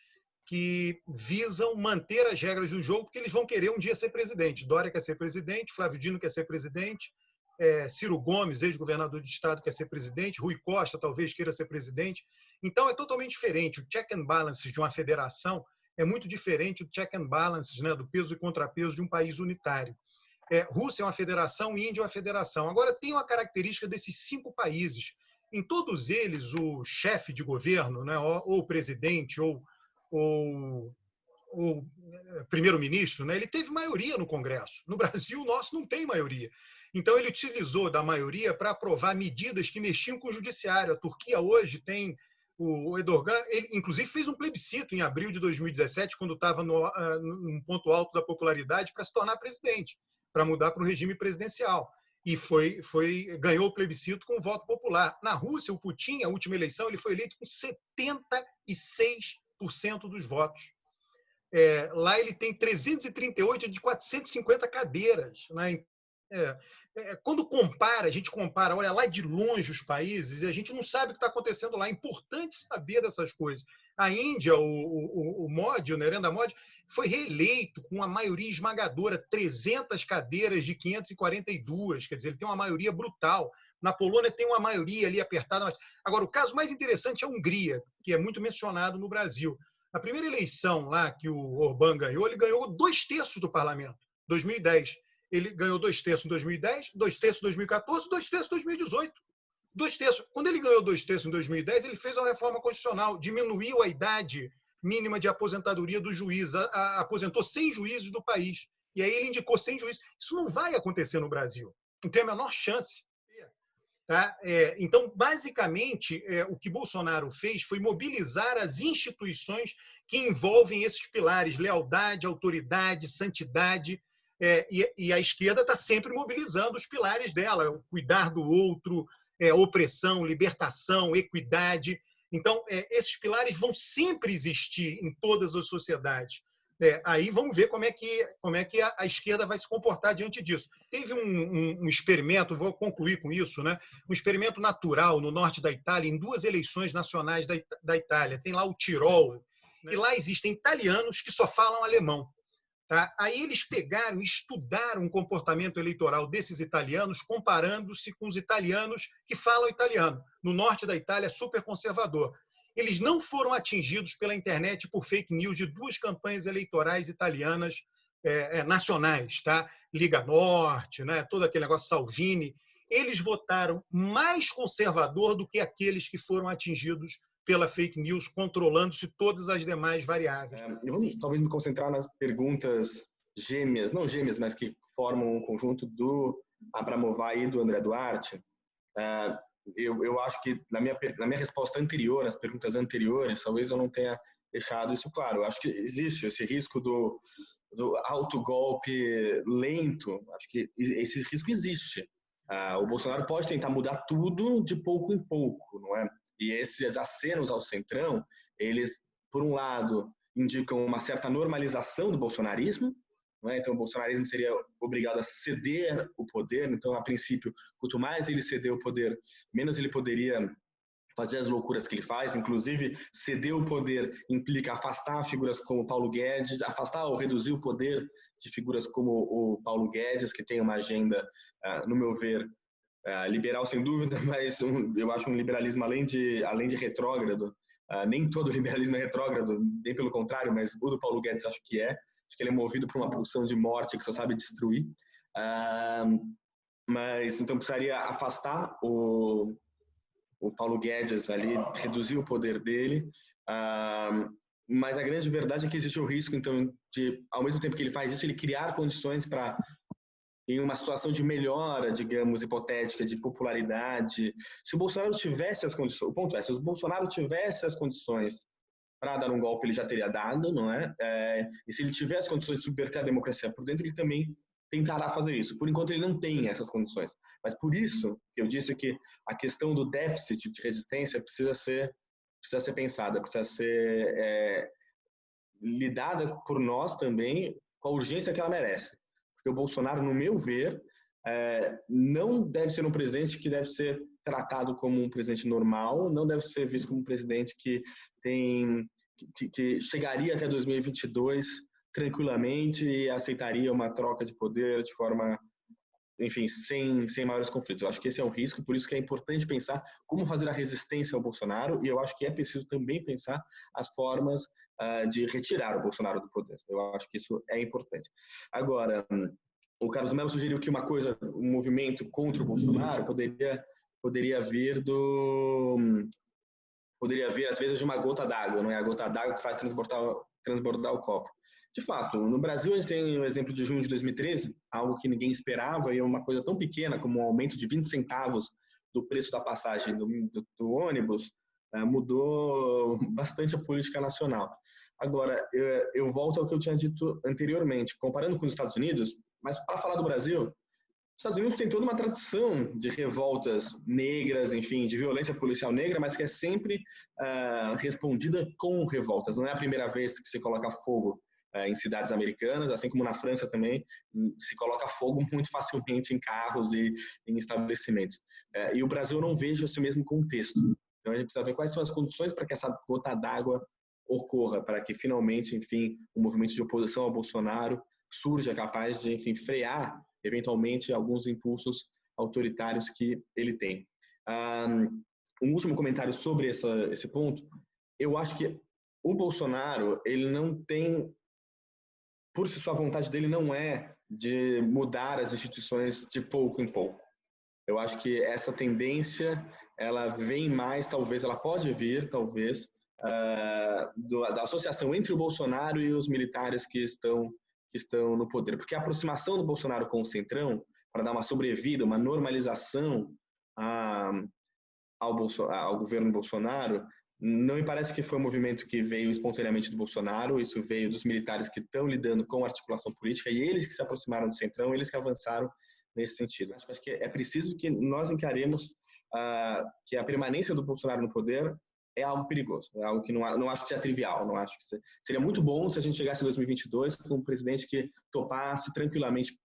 B: que visam manter as regras do jogo, porque eles vão querer um dia ser presidente. Dória quer ser presidente, Flávio Dino quer ser presidente, Ciro Gomes, ex-governador de Estado, quer ser presidente, Rui Costa talvez queira ser presidente. Então, é totalmente diferente. O check and balances de uma federação é muito diferente do check and balances, né, do peso e contrapeso de um país unitário. Rússia é uma federação, Índia é uma federação. Agora, tem uma característica desses 5 países. Em todos eles, o chefe de governo, né, ou o presidente, ou o primeiro-ministro, né, ele teve maioria no Congresso. No Brasil, o nosso não tem maioria. Então, ele utilizou da maioria para aprovar medidas que mexiam com o judiciário. A Turquia hoje tem o Erdogan, ele inclusive fez um plebiscito em abril de 2017, quando estava num ponto alto da popularidade, para se tornar presidente, para mudar para o regime presidencial. E ganhou o plebiscito com voto popular. Na Rússia, o Putin, a última eleição, ele foi eleito com 76% dos votos. Lá ele tem 338 de 450 cadeiras, né? Quando a gente compara, olha lá de longe os países, e a gente não sabe o que está acontecendo lá. É importante saber dessas coisas. A Índia, o Modi, o Narendra Modi, foi reeleito com uma maioria esmagadora, 300 cadeiras de 542, quer dizer, ele tem uma maioria brutal. Na Polônia tem uma maioria ali apertada. Agora, o caso mais interessante é a Hungria, que é muito mencionado no Brasil. Na primeira eleição lá que o Orbán ganhou, ele ganhou 2/3 do parlamento, 2010. Ele ganhou 2/3 em 2010, 2/3 em 2014, 2/3 em 2018. 2/3. Quando ele ganhou 2/3 em 2010, ele fez uma reforma constitucional, diminuiu a idade mínima de aposentadoria do juiz, aposentou 100 juízes do país. E aí ele indicou 100 juízes. Isso não vai acontecer no Brasil. Não tem a menor chance. Tá? Então, basicamente, o que Bolsonaro fez foi mobilizar as instituições que envolvem esses pilares: lealdade, autoridade, santidade. E a esquerda está sempre mobilizando os pilares dela: o cuidar do outro, opressão, libertação, equidade. Então, esses pilares vão sempre existir em todas as sociedades. Aí vamos ver como é que a esquerda vai se comportar diante disso. Teve um experimento, vou concluir com isso, né? Um experimento natural no norte da Itália, em 2 eleições nacionais da Itália. Tem lá o Tirol, e lá existem italianos que só falam alemão. Tá? Aí eles pegaram e estudaram o comportamento eleitoral desses italianos, comparando-se com os italianos que falam italiano. No norte da Itália, super conservador. Eles não foram atingidos pela internet por fake news de 2 campanhas eleitorais italianas nacionais, tá? Liga Norte, né? Todo aquele negócio Salvini. Eles votaram mais conservador do que aqueles que foram atingidos pela fake news, controlando-se todas as demais variáveis.
C: Vamos talvez me concentrar nas perguntas gêmeas, não gêmeas, mas que formam um conjunto do Abramovay e do André Duarte. Eu acho que na minha resposta anterior, as perguntas anteriores, talvez eu não tenha deixado isso claro. Eu acho que existe esse risco do autogolpe lento. Acho que esse risco existe. O Bolsonaro pode tentar mudar tudo de pouco em pouco, não é? E esses acenos ao centrão, eles, por um lado, indicam uma certa normalização do bolsonarismo, não é? Então o bolsonarismo seria obrigado a ceder o poder. Então, a princípio, quanto mais ele ceder o poder, menos ele poderia fazer as loucuras que ele faz. Inclusive, ceder o poder implica afastar figuras como Paulo Guedes, afastar ou reduzir o poder de figuras como o Paulo Guedes, que tem uma agenda, no meu ver, liberal sem dúvida, mas eu acho um liberalismo além de retrógrado. Nem todo liberalismo é retrógrado, nem pelo contrário, mas o do Paulo Guedes acho que é. Acho que ele é movido por uma pulsão de morte que só sabe destruir. Mas então precisaria afastar o Paulo Guedes ali, reduzir o poder dele. Mas a grande verdade é que existe o risco, então, de, ao mesmo tempo que ele faz isso, ele criar condições para, em uma situação de melhora, digamos, hipotética, de popularidade. Se o Bolsonaro tivesse as condições, o ponto é, se o Bolsonaro tivesse as condições para dar um golpe, ele já teria dado, não é? E se ele tivesse as condições de subverter a democracia por dentro, ele também tentará fazer isso. Por enquanto, ele não tem essas condições. Mas por isso que eu disse que a questão do déficit de resistência precisa ser pensada, precisa ser lidada por nós também com a urgência que ela merece. Porque o Bolsonaro, no meu ver, não deve ser um presidente que deve ser tratado como um presidente normal, não deve ser visto como um presidente que chegaria até 2022 tranquilamente e aceitaria uma troca de poder de forma, enfim, sem maiores conflitos. Eu acho que esse é um risco, por isso que é importante pensar como fazer a resistência ao Bolsonaro, e eu acho que é preciso também pensar as formas de retirar o Bolsonaro do poder. Eu acho que isso é importante. Agora, o Carlos Mello sugeriu que um movimento contra o Bolsonaro poderia vir às vezes de uma gota d'água, não é a gota d'água que faz transbordar o copo. De fato, no Brasil a gente tem o exemplo de junho de 2013, algo que ninguém esperava, e uma coisa tão pequena como um aumento de 20 centavos do preço da passagem do ônibus mudou bastante a política nacional. Agora, eu volto ao que eu tinha dito anteriormente, comparando com os Estados Unidos, mas para falar do Brasil, os Estados Unidos tem toda uma tradição de revoltas negras, enfim, de violência policial negra, mas que é sempre respondida com revoltas. Não é a primeira vez que se coloca fogo em cidades americanas, assim como na França também, se coloca fogo muito facilmente em carros e em estabelecimentos. E o Brasil eu não vejo esse mesmo contexto. Então a gente precisa ver quais são as condições para que essa gota d'água ocorra, para que finalmente, enfim, um movimento de oposição ao Bolsonaro surja capaz de, enfim, frear eventualmente alguns impulsos autoritários que ele tem. Um último comentário sobre esse ponto. Eu acho que o Bolsonaro, ele não tem, por si só, a vontade dele não é de mudar as instituições de pouco em pouco. Eu acho que essa tendência, ela vem mais, talvez, ela pode vir, talvez, da associação entre o Bolsonaro e os militares que estão no poder. Porque a aproximação do Bolsonaro com o Centrão, para dar uma sobrevida, uma normalização ao governo Bolsonaro, não me parece que foi um movimento que veio espontaneamente do Bolsonaro, isso veio dos militares que estão lidando com a articulação política e eles que se aproximaram do Centrão, eles que avançaram nesse sentido. Acho que é preciso que nós encaremos que a permanência do Bolsonaro no poder é algo perigoso, é algo que não acho que seja trivial, não acho que seria muito bom se a gente chegasse em 2022 com um presidente que topasse tranquilamente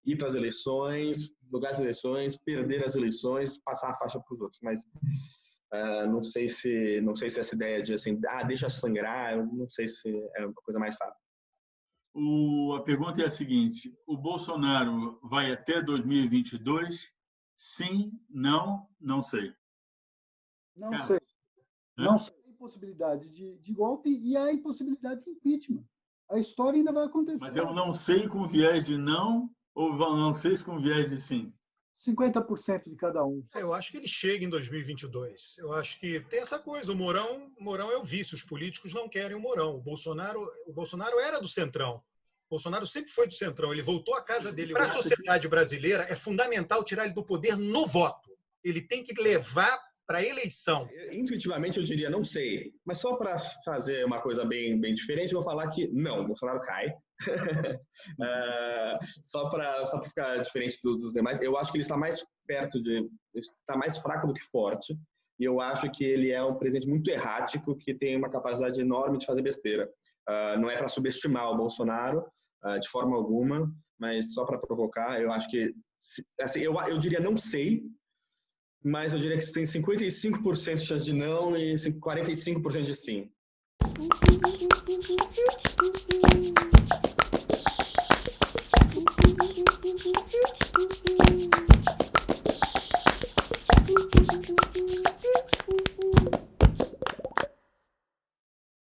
C: ir para as eleições, jogar as eleições, perder as eleições, passar a faixa para os outros, mas não sei se essa ideia de assim, deixa sangrar, eu não sei se é uma coisa mais sábia.
D: A pergunta é a seguinte: o Bolsonaro vai até 2022? Sim, não, não sei.
A: Não sei. Não sei a impossibilidade de golpe e a impossibilidade de impeachment. A história ainda vai acontecer.
D: Mas eu não sei com viés de não ou não sei com viés de sim?
A: 50% de cada um.
B: Eu acho que ele chega em 2022. Eu acho que tem essa coisa, o Mourão é o vice, os políticos não querem o Mourão. O Bolsonaro era do Centrão. O Bolsonaro sempre foi do Centrão, ele voltou à casa dele. Para a sociedade brasileira, é fundamental tirar ele do poder no voto. Ele tem que levar para a eleição.
C: Intuitivamente eu diria não sei, mas só para fazer uma coisa bem diferente, eu vou falar que não, o Bolsonaro cai. Só para ficar diferente dos demais, eu acho que ele está mais está mais fraco do que forte, e eu acho que ele é um presidente muito errático, que tem uma capacidade enorme de fazer besteira. Não é para subestimar o Bolsonaro de forma alguma, mas só para provocar, eu acho que assim, eu diria não sei, mas eu diria que tem 55% de chance de não e 45% de sim.